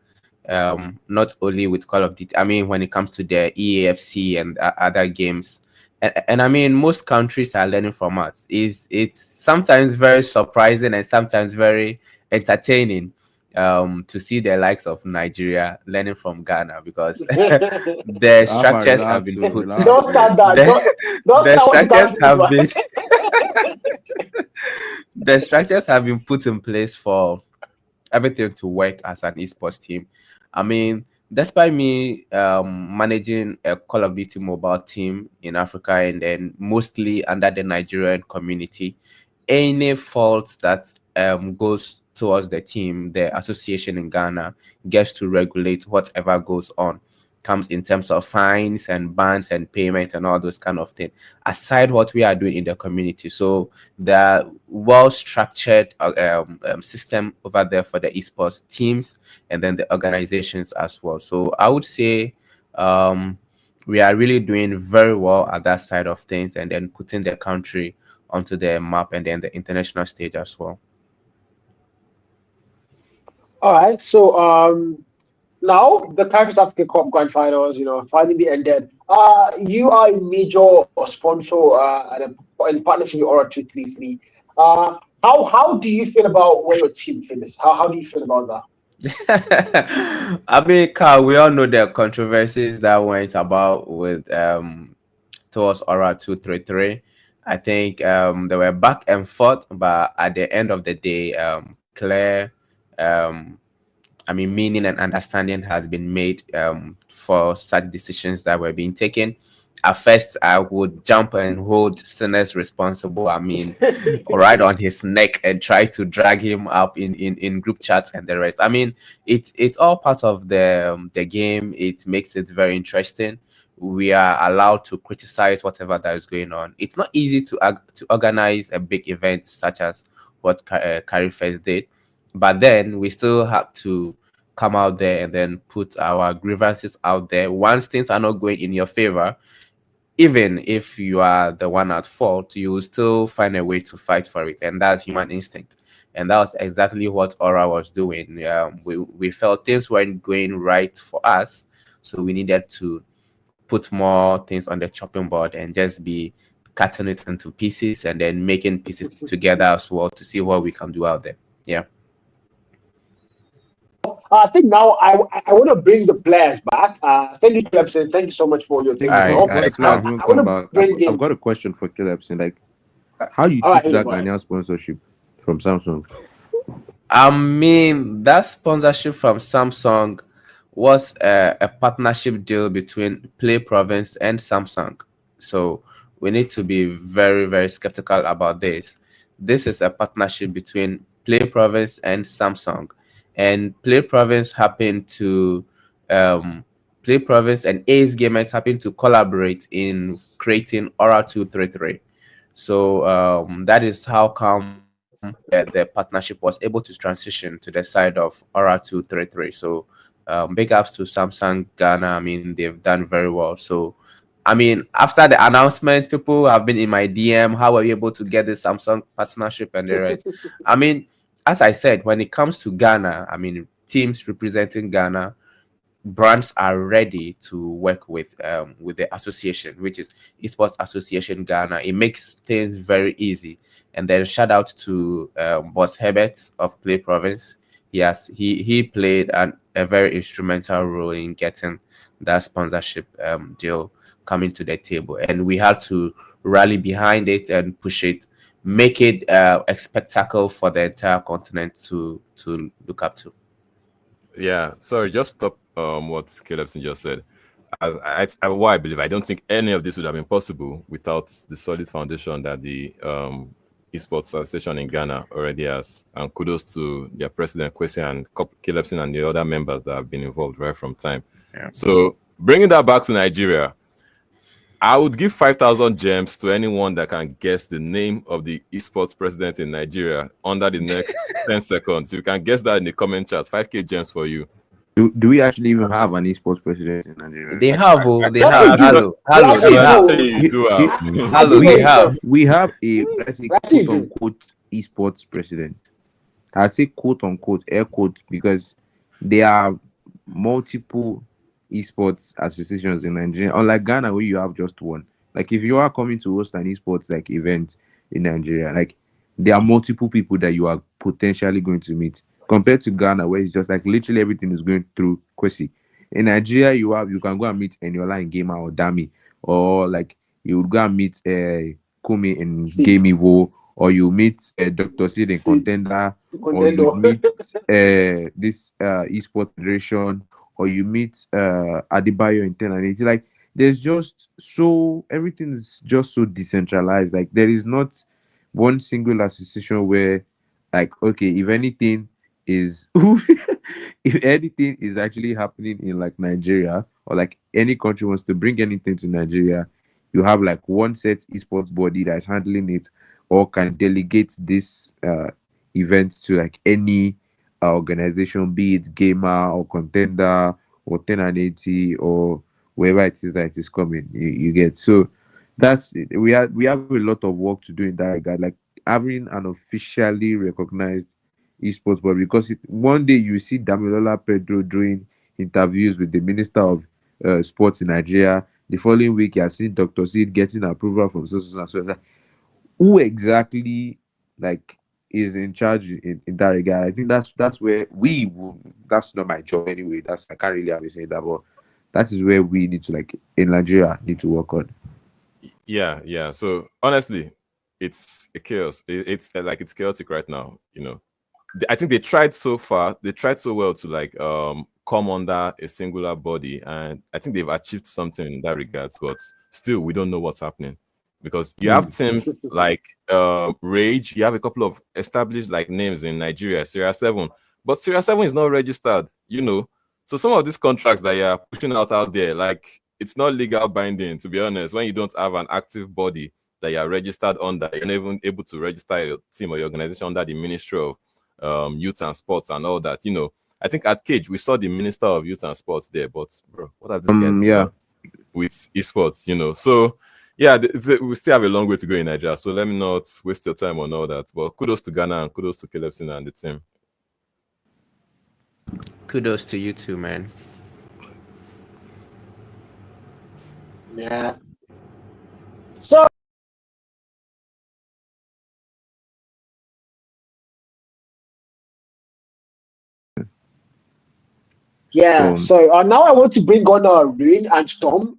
Not only with Call of Duty. I mean, when it comes to the EAFC and other games, and I mean, most countries are learning from us. It's sometimes very surprising and sometimes very entertaining to see the likes of Nigeria learning from Ghana because the structures have been put. Don't start that. The structures have been. The structures have been put in place for everything to work as an esports team. I mean, despite me managing a Call of Duty mobile team in Africa and then mostly under the Nigerian community, any fault that goes towards the team, the association in Ghana gets to regulate whatever goes on. Comes in terms of fines and bans and payment and all those kind of things, aside what we are doing in the community. So the well-structured system over there for the esports teams and then the organizations as well. So I would say we are really doing very well at that side of things and then putting the country onto the map and then the international stage as well. All right, so now the Carry1st Africa Cup Grand Finals, finally ended. You are a major sponsor in partnership with Aura 233. How do you feel about where your team finished? How do you feel about that? I mean, Carl, we all know the controversies that went about with towards Aura 233. I think they were back and forth, but at the end of the day, clear meaning and understanding has been made for such decisions that were being taken. At first, I would jump and hold Senez responsible. I mean, right on his neck and try to drag him up in group chats and the rest. I mean, it's all part of the game. It makes it very interesting. We are allowed to criticize whatever that is going on. It's not easy to organize a big event such as what Carry1st did, but then we still have to come out there and then put our grievances out there. Once things are not going in your favor, even if you are the one at fault, you will still find a way to fight for it, and that's human instinct. And that was exactly what Aura was doing. We felt things weren't going right for us, so we needed to put more things on the chopping board and just be cutting it into pieces and then making pieces together as well to see what we can do out there. Yeah. I think now I want to bring the players back. Thank you, Calebson. Thank you so much for your thing. I've got a question for Calebson. Like, how you took that Ghanaian sponsorship from Samsung? I mean, that sponsorship from Samsung was a partnership deal between Play Province and Samsung. So we need to be very, very skeptical about this. This is a partnership between Play Province and Samsung. And Play Province happened to Play Province and Ace Gamers happened to collaborate in creating Aura 233. So that is how come the partnership was able to transition to the side of Aura 233. So big ups to Samsung Ghana. I mean, they've done very well. So I mean, after the announcement, people have been in my DM. How were you able to get this Samsung partnership and the rest? I mean, as I said, when it comes to Ghana, I mean, teams representing Ghana, brands are ready to work with the association, which is Esports Association Ghana. It makes things very easy. And then shout out to Boss Herbert of Play Province. Yes, he played a very instrumental role in getting that sponsorship deal coming to the table, and we had to rally behind it and push it, make it a spectacle for the entire continent to look up to. Yeah, sorry, just stop what Calebson just said. What I believe, I don't think any of this would have been possible without the solid foundation that the Esports Association in Ghana already has. And kudos to their president, Kwesi, and Calebson, and the other members that have been involved right from time. Yeah. So bringing that back to Nigeria, I would give 5,000 gems to anyone that can guess the name of the esports president in Nigeria under the next 10 seconds. You can guess that in the comment chat. 5K gems for you. Do we actually even have an esports president in Nigeria? They have. They have. We have a, let's say, quote unquote esports president. I say quote unquote air quote because there are multiple esports associations in Nigeria, unlike Ghana where you have just one. Like if you are coming to host an esports like event in Nigeria, like there are multiple people that you are potentially going to meet compared to Ghana where it's just like literally everything is going through Kwesi. In Nigeria you can go and meet Eniola in Gamer or Dami, or like you would go and meet Kumi in Game Evo, or you meet Dr. Sid in Contender, or you meet this esports federation, or you meet Adebayo in 10 and 80. Like there's just so everything is just so decentralized. Like there is not one single association where like okay, if anything is if anything is actually happening in like Nigeria, or like any country wants to bring anything to Nigeria, you have like one set esports body that is handling it or can delegate this event to like any organization, be it Gamer or Contender or 10 and 80 or wherever it is that it is coming. You get. So that's it. We have a lot of work to do in that regard, like having an officially recognized esports board, because one day you see Damilola Pedro doing interviews with the Minister of Sports in Nigeria. The following week you are seeing Dr. Sid getting approval from so. Who exactly like is in charge in that regard. I think that's where that's not my job anyway. I can't really have to say that, but that is where we need to, like, in Nigeria, need to work on. Yeah. So honestly, it's a chaos. It's like it's chaotic right now. I think they tried so far. They tried so well to like come under a singular body, and I think they've achieved something in that regard. But still, we don't know what's happening because you have teams like Rage. You have a couple of established like names in Nigeria, Series 7, but Series 7 is not registered. So some of these contracts that you're pushing out there, like, it's not legal binding, to be honest. When you don't have an active body that you're registered under, you're not even able to register your team or your organization under the Ministry of Youth and Sports and all that. I think at Cage we saw the Minister of Youth and Sports there, but bro, what are these guys doing with esports? So yeah, we still have a long way to go in Nigeria. So let me not waste your time on all that. But kudos to Ghana and kudos to Calebson and the team. Kudos to you too, man. Yeah. So yeah. So now I want to bring on Reed and Storm.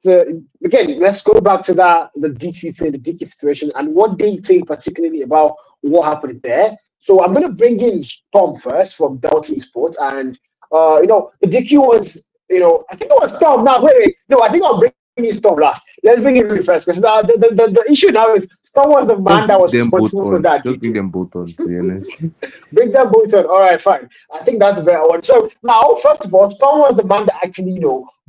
So again, let's go back to the DQ thing, the DQ situation, and what they think particularly about what happened there. So I'm gonna bring in Storm first from Delta Esports, and the DQ was, I think it was Storm. Now wait, no, I think I'll bring in Storm last. Let's bring in Reed first, because the issue now is Storm was the man that was responsible for that. Just bring them both on, to be honest. Bring them both on. All right, fine. I think that's a better one. So now, first of all, Storm was the man that actually,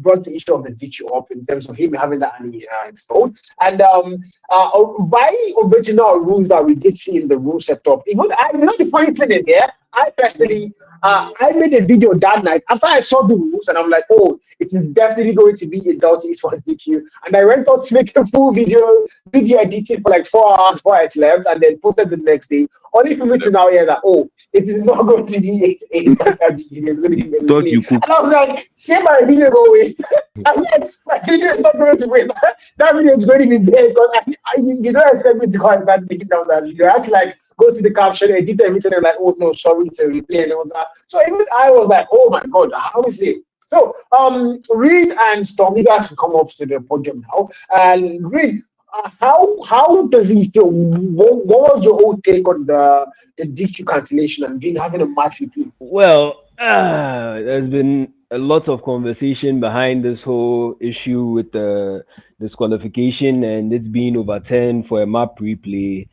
brought the issue of the DQ up in terms of him having that installed. And by original rules that we did see in the rule setup, the funny thing is, I personally, I made a video that night after I saw the rules, and I'm like, oh, it is definitely going to be a Delta Esports DQ. And I went out to make a full video editing for like 4 hours before I slept, and then posted the next day. Only for me to now hear that, oh, it is not going to be a Delta DQ. It's going to be a DQ. And I was like, shame my video go waste. I'm like, my video is not going to waste. That video is going to be there because you don't expect me to go and start taking down that video. I have to like go to the caption, edit everything, and like, oh no, sorry, it's a replay and all that. So even I was like, oh my god, how is it? So Reed and Storm, you guys can come up to the podium now. And Reed, how does he feel? What was your whole take on the DQ cancellation and being having a match repeat? Well, there's been a lot of conversation behind this whole issue with the disqualification and it's being overturned for a map replay.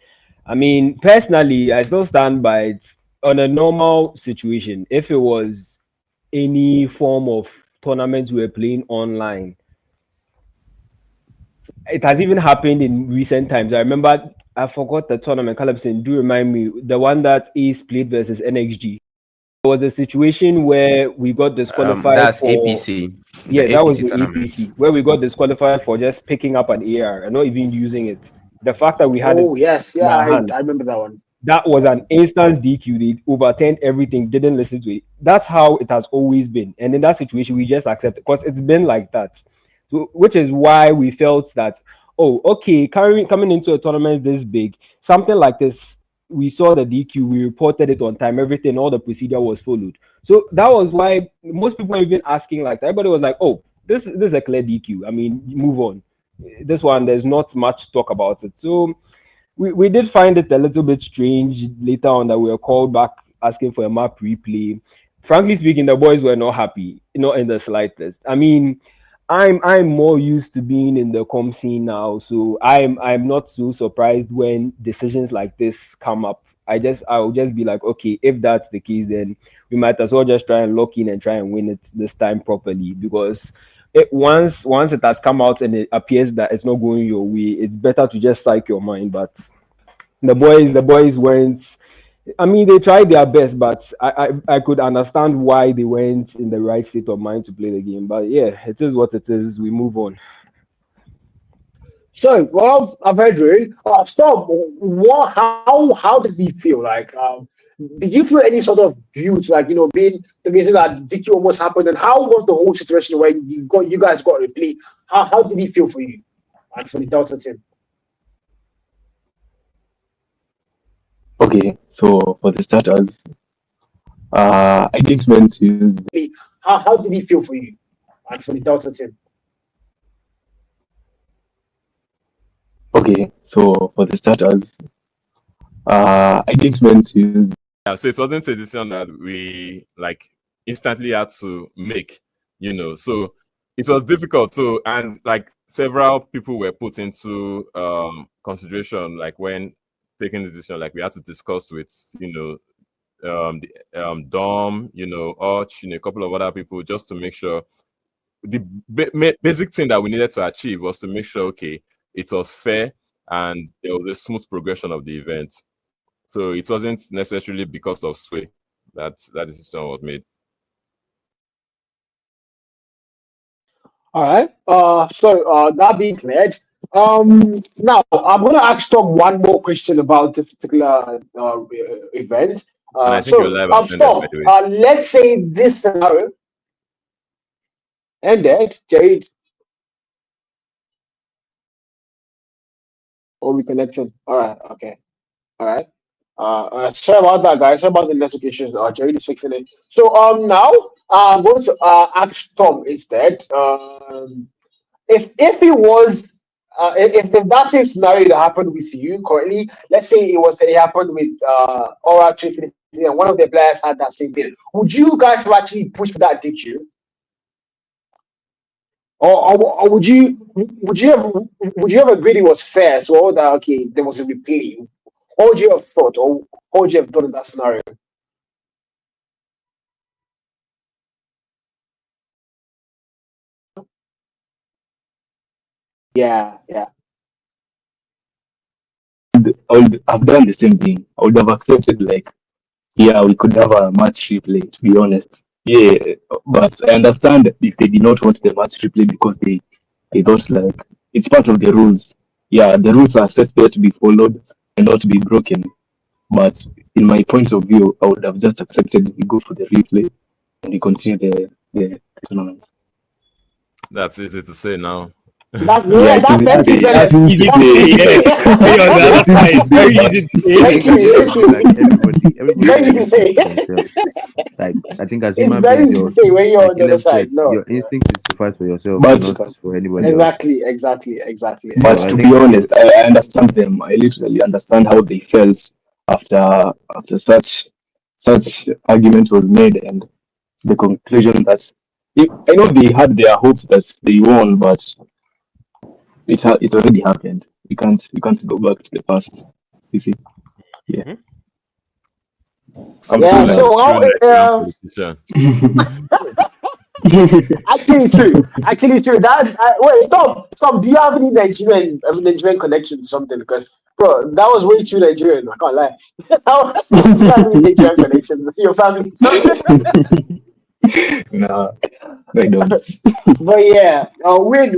I mean, personally, I still stand by it. On a normal situation, if it was any form of tournament we were playing online, it has even happened in recent times. I remember, I forgot the tournament, Calebson, do remind me, the one that Ace played versus NXG. There was a situation where we got disqualified that's for APC. Yeah, that was the tournament. APC, where we got disqualified for just picking up an AR and not even using it. The fact that we had I remember that one. That was an instant DQ. They overturned everything, didn't listen to it. That's how it has always been. And in that situation, we just accept it because it's been like that. So, which is why we felt that, oh, okay, coming into a tournament this big, something like this, we saw the DQ, we reported it on time, everything, all the procedure was followed. So that was why most people were even asking like that. Everybody was like, oh, this is a clear DQ. I mean, move on. This one, there's not much talk about it. So we did find it a little bit strange later on that we were called back asking for a map replay. Frankly speaking, the boys were not happy, not in the slightest. I mean, I'm more used to being in the comm scene now, so I'm not so surprised when decisions like this come up. I'll just be like, okay, if that's the case, then we might as well just try and lock in and try and win it this time properly, because once it has come out and it appears that it's not going your way, it's better to just psych your mind. But the boys weren't. I mean, they tried their best, but I could understand why they weren't in the right state of mind to play the game. But yeah, it is what it is. We move on. So, well, I've heard you. Stop. How does he feel? Like, did you feel any sort of guilt, like, being the reason that DQ almost happened? And how was the whole situation when you guys got to play? How did he feel for you and for the Delta team? Okay, so for the starters, I just went to use. How did it feel for you and for the Delta team? Okay, so for the starters, I just went to use. Yeah, so it wasn't a decision that we like instantly had to make, So it was difficult. So and like several people were put into consideration, like when taking the decision, like we had to discuss with the Dom, Arch, a couple of other people just to make sure the basic thing that we needed to achieve was to make sure, okay, it was fair and there was a smooth progression of the event. So it wasn't necessarily because of sway that decision was made. All right. So that being cleared, now I'm gonna ask Storm one more question about this particular event. And I think you're live attended, by Storm, the way. let's say this scenario ended, Jeread, or reconnection. All right. Okay. All right. Sorry about that, guys. Sorry about the notifications. Jeread is fixing it. So now I'm going to ask Tom instead. If it was if that same scenario that happened with you currently, let's say it happened with Aura 333 and one of the players had that same thing, would you guys have actually pushed for that, did you? Or would you have agreed it was fair? So that okay, there was a replay. What would you have thought, or what would you have done in that scenario? Yeah, yeah. I've done the same thing. I would have accepted like, yeah, we could have a match replay. To be honest, yeah, but I understand if they did not want the match replay because they thought like it's part of the rules. Yeah, the rules are set there to be followed and not to be broken. But in my point of view, I would have just accepted we go for the replay and we continue the tournament. That's easy to say now. That's Yeah, that's it's That's easy to say. Yeah. Hey, on the other side, it's very easy to say. Very true. Like everybody Very always easy speaks to for say. themselves. Like I think as It's human very beings, easy to say when you're like on the other Caleb side. said, No. your instinct is to fight for yourself but and not for anybody else. Exactly. but So I to think be honest, I understand them. I literally understand how they felt after such argument was made and the conclusion that I know they had their hopes that they won, but it already happened. You can't go back to the past. You see, yeah. Something Yeah. like So a how true Nigerian politician. actually true. That wait, stop. Do you have any Nigerian connection to something? Because bro, that was way too Nigerian. I can't lie. Do you have any Nigerian connections to your family? Nah, I don't. But yeah, win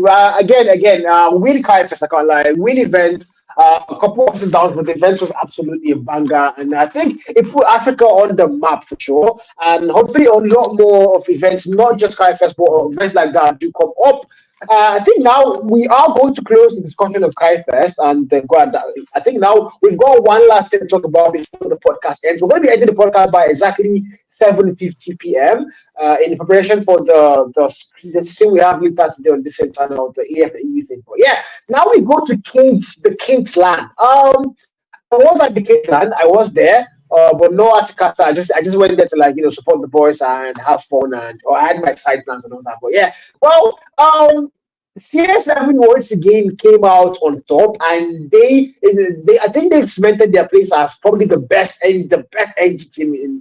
again. Win Carry1st, I can't lie. Win event. A couple of ups and downs, but the event was absolutely a banger, and I think it put Africa on the map for sure. And hopefully, a lot more of events, not just Carry1st, but events like that do come up. I think now we are going to close the discussion of Carry1st and go on. I think now we've got one last thing to talk about before the podcast ends. We're going to be ending the podcast by exactly 7:50 p.m. In preparation for the stream we have later today on this same channel, the AFAU thing. But yeah, now we go to the King's Land. I was at the King's Land. I was there. But no Asikata. I just went there to support the boys and have fun or I had my side plans and all that. But yeah, well, CS7 once again came out on top, and they I think they've cemented their place as probably the best NG team in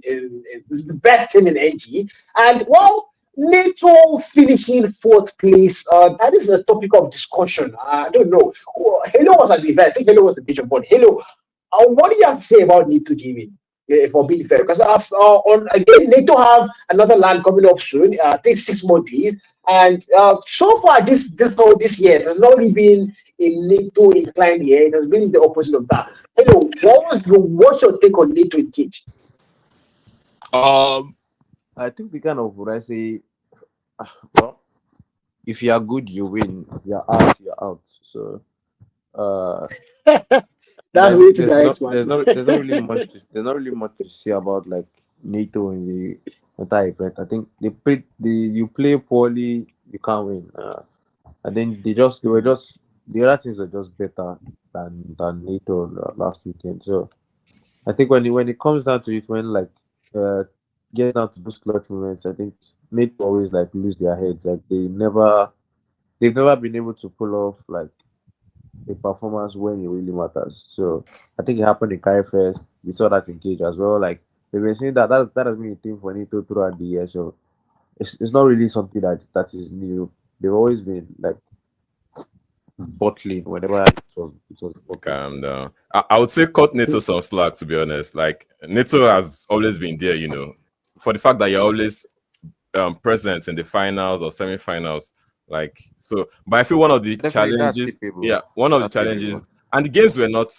the best team in NG. And well, NATO finishing fourth place. That is a topic of discussion. I don't know. Halo was at the event. I think Halo was the major board. Halo, what do you have to say about NATO gaming? For being fair, because on again, NATO have another land coming up soon. I think 6 more days, and so far this year, there's not really been a NATO incline year. It has been the opposite of that. Hello, what's your take on NATO in Cage? I think the kind of what I say, well, if you are good, you win. If you're out, you're out. So, That's like way too there's direct, not man. there's not really much to say about like NATO in the entire event. I think you play poorly, you can't win. I think they were just the other teams are just better than NATO last weekend. So I think when it comes down to it, when like get down to those clutch moments, I think NATO always like lose their heads. Like they've never been able to pull off like a performance when it really matters. So I think it happened in Carry1st. We saw that in Cage as well. Like we've been seeing that has been a thing for NATO throughout the year. So it's not really something that is new. They've always been like bottling whenever it was Calm down. I would say cut NATO some slack, to be honest. Like NATO has always been there, you know, for the fact that you're always present in the finals or semi-finals. Like so, but I feel one of the challenges, challenges, and the games were not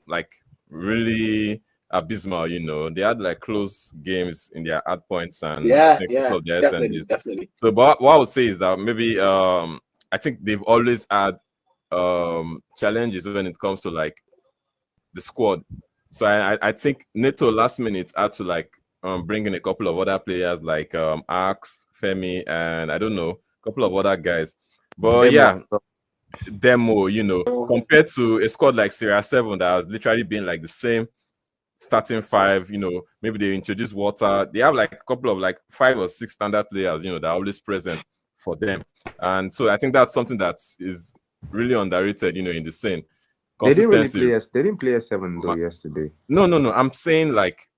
like really abysmal. You know, they had like close games in their hard points and definitely. So, but what I would say is that maybe I think they've always had challenges when it comes to like the squad. So I think NATO last minute had to like bring in a couple of other players like Axe, Femi, and I don't know, a couple of other guys. But demo, you know, compared to a squad like Serie 7 that has literally been like the same starting five, you know, maybe they introduce Water. They have like a couple of like 5 or 6 standard players, you know, that are always present for them. And so I think that's something that is really underrated, you know, in the scene. They didn't play a 7 though yesterday. No. I'm saying like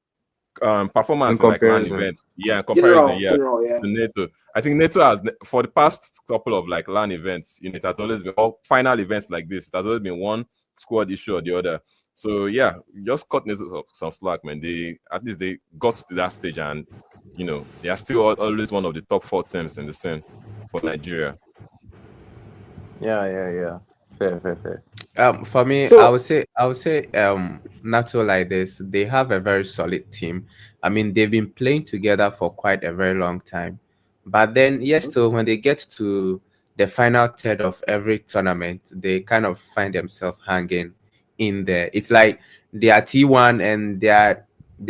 performance in like LAN events. Yeah, in comparison, to NATO. I think NATO has, for the past couple of like LAN events, you know, it has always been, or final events like this, it has always been one squad issue or the other. So yeah, just cut NATO some slack, man. At least they got to that stage, and you know, they are still always one of the top 4 teams in the scene for Nigeria. Yeah. Fair. For me, I would say NATO like this, they have a very solid team. I mean, they've been playing together for quite a very long time. But then, so when they get to the final third of every tournament, they kind of find themselves hanging in there. It's like they are T1 and they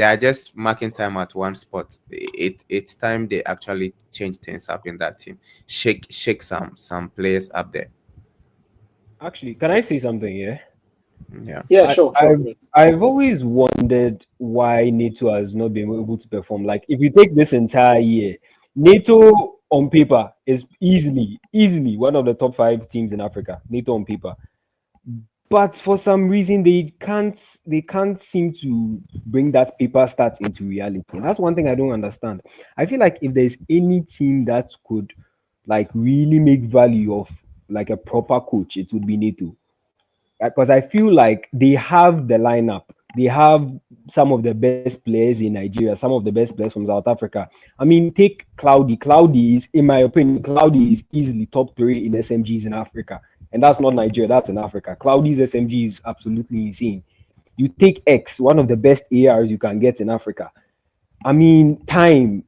are just marking time at one spot. It's time they actually change things up in that team. Shake some players up there. Actually, can I say something here? Yeah, sure. I've always wondered why NATO has not been able to perform. Like, if you take this entire year, NATO on paper is easily one of the top 5 teams in Africa. NATO on paper, but for some reason they can't seem to bring that paper stats into reality. And that's one thing I don't understand. I feel like if there's any team that could like really make value of like a proper coach, it would be NATO. Because I feel like they have the lineup. They have some of the best players in Nigeria, some of the best players from South Africa. I mean, take Cloudy. Cloudy is, in my opinion, Cloudy is easily top 3 in SMGs in Africa. And that's not Nigeria, that's in Africa. Cloudy's SMG is absolutely insane. You take X, one of the best ARs you can get in Africa. I mean, time.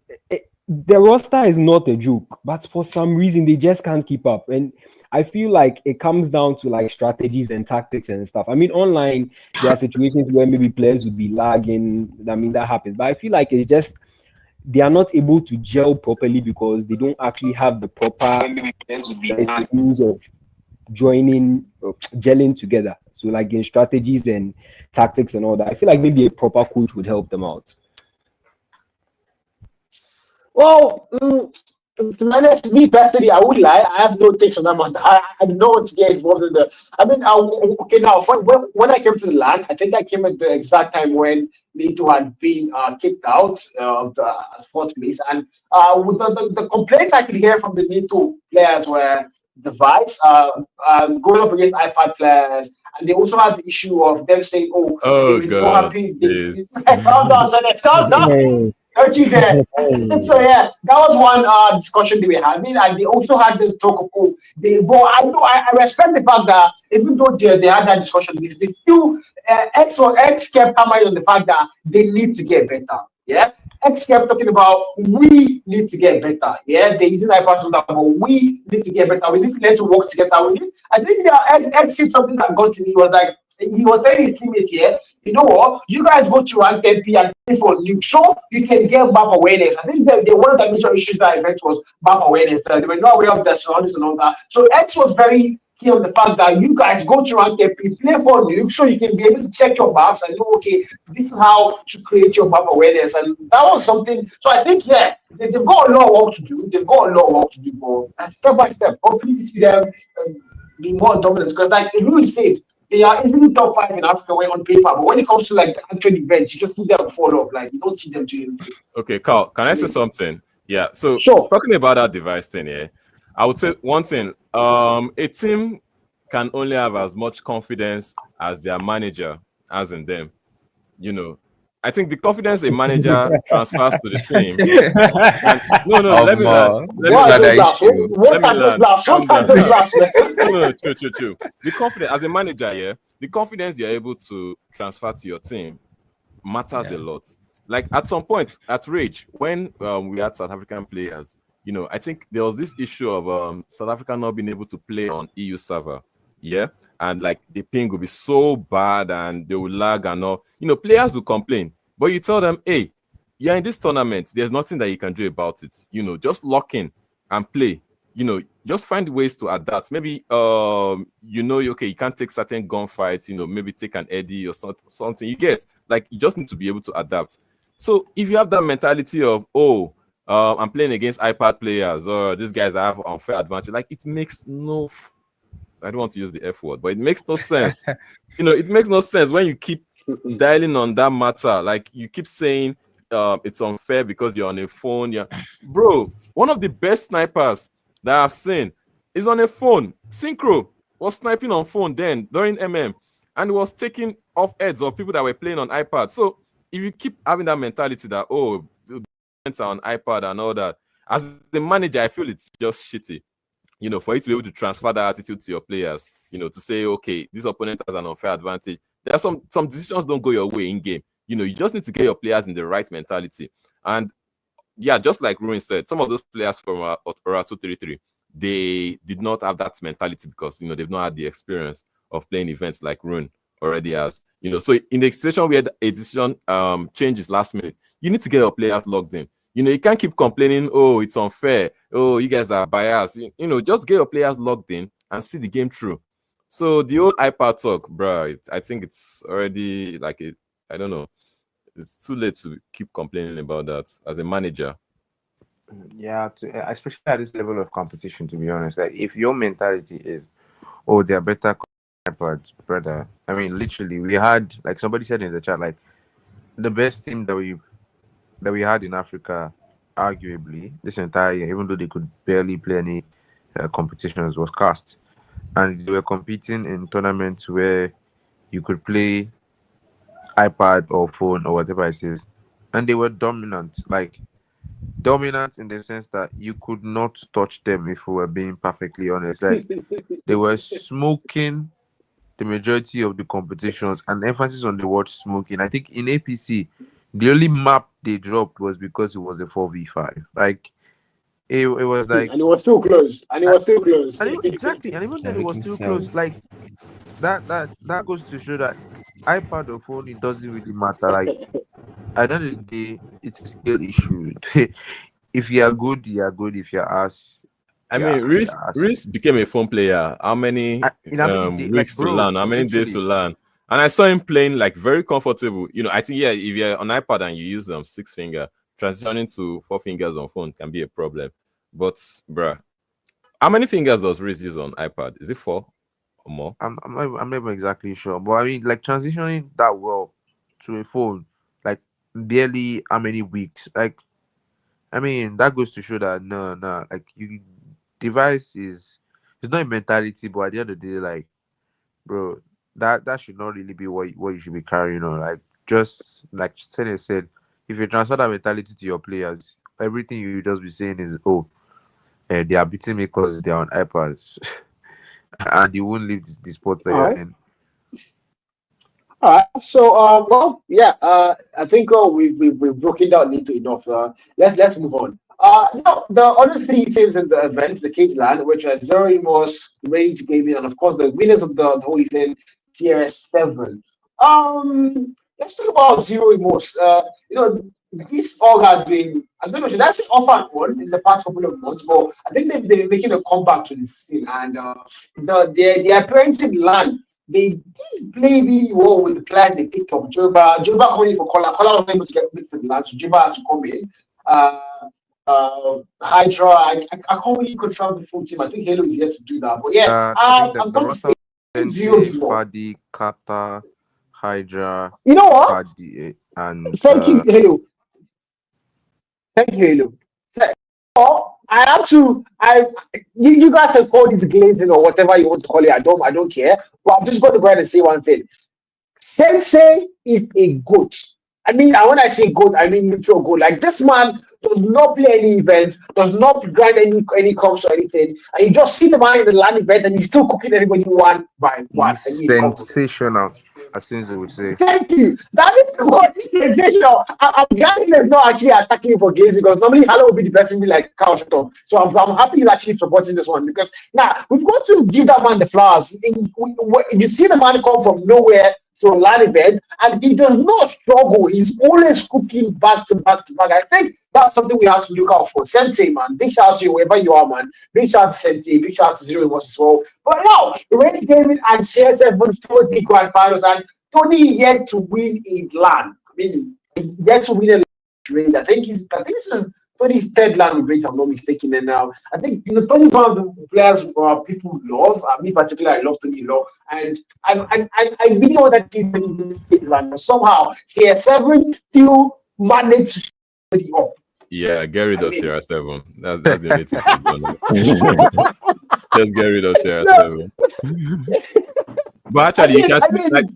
The roster is not a joke, but for some reason, they just can't keep up. And I feel like it comes down to like strategies and tactics and stuff. I mean, online, there are situations where maybe players would be lagging. I mean, that happens. But I feel like it's just they are not able to gel properly because they don't actually have the proper means of gelling together. So like in strategies and tactics and all that, I feel like maybe a proper coach would help them out. Well, to be honest, me personally, I would lie. I have no takes on that matter. I don't know what to get involved in the. I mean, okay, now when I came to the land, I think I came at the exact time when NATO had been kicked out of the 4th place, and with the complaints I could hear from the NATO players were device going up against iPad players, and they also had the issue of them saying, "Oh they were not happy." Calm down, Senez, calm down. So yeah, that was one discussion they were having, and they also had the talk of I respect the fact that even though they had that discussion, they still X kept coming on the fact that they need to get better. Yeah, X kept talking about we need to get better. Yeah, they using iPads on that, but we need to get better. We need to learn to work together. I think X said something that got to me was like, he was telling his teammates here, you know what, you guys go to rank 10P and play for Nuke, so you can get map awareness. I think that one of the major issues that event was map awareness. They were not aware of the surroundings and all that. So X was very key on the fact that you guys go to rank 10P, play for Nuke, so you can be able to check your maps and know, okay, this is how to create your map awareness. And that was something. So I think, yeah, they've got a lot of work to do. They've got a lot of work to do, but step by step, hopefully we see them be more dominant. Because, like they really said, they are easily top 5 in Africa when on paper, but when it comes to like the actual events, you just see them fall off. Like you don't see them doing anything. Okay, Carl, can I say something? Yeah. So sure. Talking about that device thing, yeah, I would say one thing. A team can only have as much confidence as their manager has in them. You know, I think the confidence a manager transfers to the team. Let me land. True. The confidence as a manager, yeah, the confidence you're able to transfer to your team matters a lot. Like at some point at Rage, when we had South African players, you know, I think there was this issue of South Africa not being able to play on EU server. Yeah. And like the ping will be so bad and they will lag and all. You know, players will complain. But you tell them, hey, you're in this tournament. There's nothing that you can do about it. You know, just lock in and play. You know, just find ways to adapt. Maybe, you know, okay, you can't take certain gunfights. You know, maybe take an Eddie or something. You get, like, you just need to be able to adapt. So if you have that mentality of, I'm playing against iPad players or these guys have unfair advantage, like, it makes no... I don't want to use the F word, but it makes no sense. You know, it makes no sense when you keep dialing on that matter. Like you keep saying it's unfair because you're on a phone. Yeah, bro, one of the best snipers that I've seen is on a phone. Synchro was sniping on phone then during MM and was taking off heads of people that were playing on iPad. So if you keep having that mentality that, oh, the on iPad and all that, as the manager, I feel it's just shitty. You know, for you to be able to transfer that attitude to your players, you know, to say, okay, this opponent has an unfair advantage. There are some decisions don't go your way in game. You know, you just need to get your players in the right mentality. And yeah, just like Ruin said, some of those players from Ora 233, they did not have that mentality because, you know, they've not had the experience of playing events like Ruin already has. You know, so in the situation where a decision changes last minute, you need to get your players logged in. You know, you can't keep complaining, oh, it's unfair. Oh, you guys are biased. You know, just get your players logged in and see the game through. So the old iPad talk, bro, I think it's already like I don't know. It's too late to keep complaining about that as a manager. Yeah, especially at this level of competition, to be honest. Like, if your mentality is, oh, they're better iPads, brother. I mean, literally, we had, like somebody said in the chat, like the best team that we had in Africa, arguably, this entire year, even though they could barely play any competitions, was Cast. And they were competing in tournaments where you could play iPad or phone or whatever it is. And they were dominant. Like, dominant in the sense that you could not touch them, if we were being perfectly honest. Like, they were smoking the majority of the competitions, and emphasis on the word smoking. I think in APC, the only map they dropped was because it was a 4v5. Like, it was like, and it was still close. Exactly, and even then it was still close. Like that goes to show that iPad or phone, it doesn't really matter. Like, at the end of the day, it's a skill issue. If you are good, you are good. If you're ass, I mean, Reese became a phone player. How many weeks to learn? How many days to learn? And I saw him playing like very comfortable. You know, I think, yeah, if you're on iPad and you use 6 finger, transitioning to 4 fingers on phone can be a problem. But, bruh, how many fingers does Reese use on iPad? Is it 4 or more? I'm never exactly sure. But I mean, like, transitioning that well to a phone, like, barely how many weeks? Like, I mean, that goes to show that no, like, device is, it's not a mentality, but at the end of the day, like, bro, that should not really be what you should be carrying on. Like, just like Senez said, if you transfer that mentality to your players, everything you just be saying is, oh, they are beating me because they're on iPads, and you won't leave the sport player in. All right. So, I think we've broken down into enough. Let's move on. Now, the other 3 teams in the event, the Cage Land, which are Zero Remorse, Rage Gaming, and of course the winners of the whole event, CS7. Let's talk about Zero Remorse. This all has been, I don't know, should I say off and on in the past couple of months, but I think they've been making a comeback to this thing. And their appearance in LAN, they did play really well with the players they picked up. Jeread coming in for Collar. Collar was able to get picked in LAN, so Jeread had to come in. Hydra, I can't really confirm the full team. I think Halo is yet to do that. But yeah, I think I'm the going to roster say Zero Sensei, Demon. Fadi, Kata, Hydra, You know what? Fadi, and Thank you, Halo. Thank you, Halo. I have to. You guys can call this glazing or whatever you want to call it. I don't care. But I'm just going to go ahead and say one thing. Sensei is a goat. I mean, and when I say goat, I mean literal goat. Like this man does not play any events, does not grind any comps or anything, and you just see the man in the LAN event, and he's still cooking everybody one by one. he's sensational, as Senzo would say. Thank you. That is what is sensational. I'm glad he's not actually attacking for games because normally Hala will be the person be like cow shut up. So I'm happy he's actually supporting this one because now we've got to give that man the flowers. You see the man come from nowhere to a LAN event and he does not struggle. He's always cooking back to back to back. I think that's something we have to look out for. Sensei, man. Big shout out to you wherever you are, man. Big shout out to Sensei. Big shout out to Zero as well. But now, the Red Gaming and CS7 for the grand finals and Tony yet to win in LAN. I mean, yet to win a raid. I think this is Tony's third LAN with raid, if I'm not mistaken. And now I think Tony's one of the players people love. Me particularly, I love Tony a lot. And I really know that he's in this stage LAN. Somehow, CS7 still managed to put it up. Yeah, get rid of CR7. That's the only thing to do. Just get rid of CR7. But actually,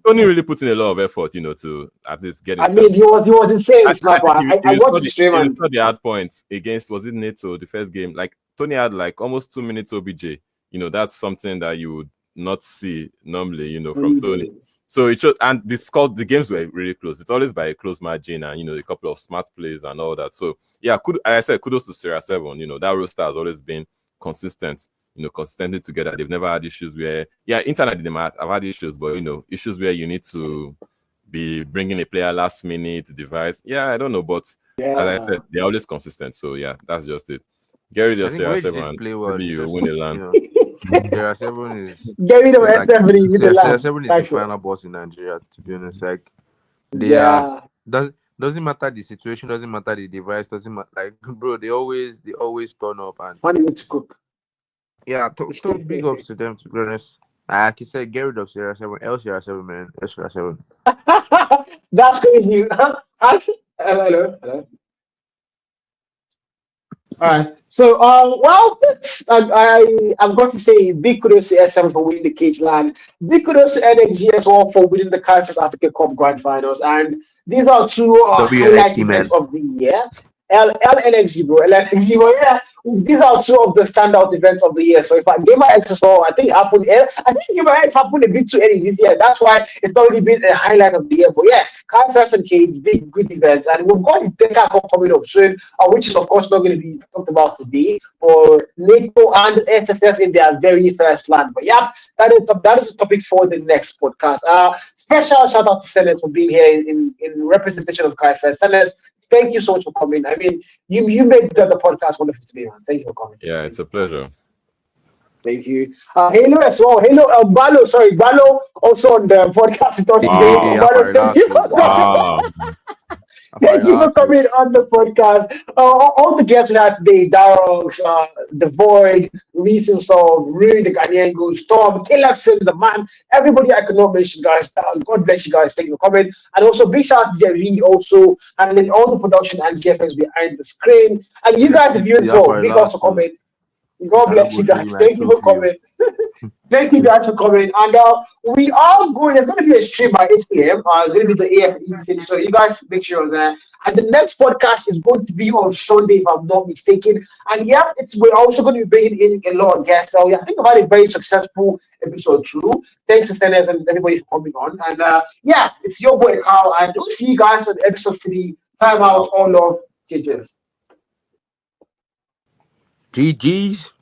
Tony really put in a lot of effort, to at least get. He was insane. I watched the stream. He saw the hard points against, was it NATO, the first game? Like Tony had like almost 2 minutes OBJ. That's something that you would not see normally, from Tony. So it showed, and the games were really close. It's always by a close margin, and a couple of smart plays and all that. So yeah, I said kudos to CR7. That roster has always been consistent. Consistently together. They've never had issues where, internally they might have had issues, but issues where you need to be bringing a player last minute device. Yeah, I don't know, but as I said, they're always consistent. So yeah, that's just it. Get rid of CR7 and maybe you win a LAN. CR7 is get rid of S7 with the LAN. CR7 is the final boss in Nigeria, to be honest. Like doesn't matter the situation, doesn't matter the device, doesn't matter. Like bro, they always turn up and money to cook. Yeah, talk big ups to them, to be honest. Like you said, get rid of CR7. LCR7, man. LCR7. That's crazy. Hello. All right. So, I'm going to say big kudos to S7 for winning the cage LAN. Big kudos to NXG as well for winning the Carry1st Africa Cup grand finals. And these are two highlight events of the year. LNXG, bro. LNXG, bro. Yeah, these are two of the standout events of the year. So if Gamer X as well, I think Gamer X happened a bit too early this year. That's why it's not really been a highlight of the year. But yeah, Carry1st and Cage, big good events, and we've got the Deca Cup coming up soon, which is of course not going to be talked about today for NATO and SFS in their very first LAN. But yeah, that is the topic for the next podcast. Special shout out to Senez for being here in representation of Carry1st. Senez, thank you so much for coming. I mean, you made the podcast wonderful today, man. Thank you for coming. Yeah, it's a pleasure. Thank you. Halo as well. Balo also on the podcast with us today. Balo, thank you for coming. Thank you for coming on the podcast. All the guests we had today, Darroks, Devoid, Recce, Rui, the Ghanaian Storm, Calebson, the man, everybody I could not mention, guys. God bless you guys. Thank you for coming. And also big shout out to Jeread also, and then all the production and GFX behind the screen. And you guys, if you as well, big also comment. God bless you guys. Thank you for coming. Thank you guys for coming. And we are going, there's going to be a stream by 8 p.m. It's going to be the AF thing. So you guys make sure that. And the next podcast is going to be on Sunday, if I'm not mistaken. And yeah, we're also going to be bringing in a lot of guests. So I think I've had a very successful episode too. Thanks to Senez and everybody for coming on. And yeah, it's your boy Carl. And we'll see you guys on episode 3. Time out, all love. GG's. GG's.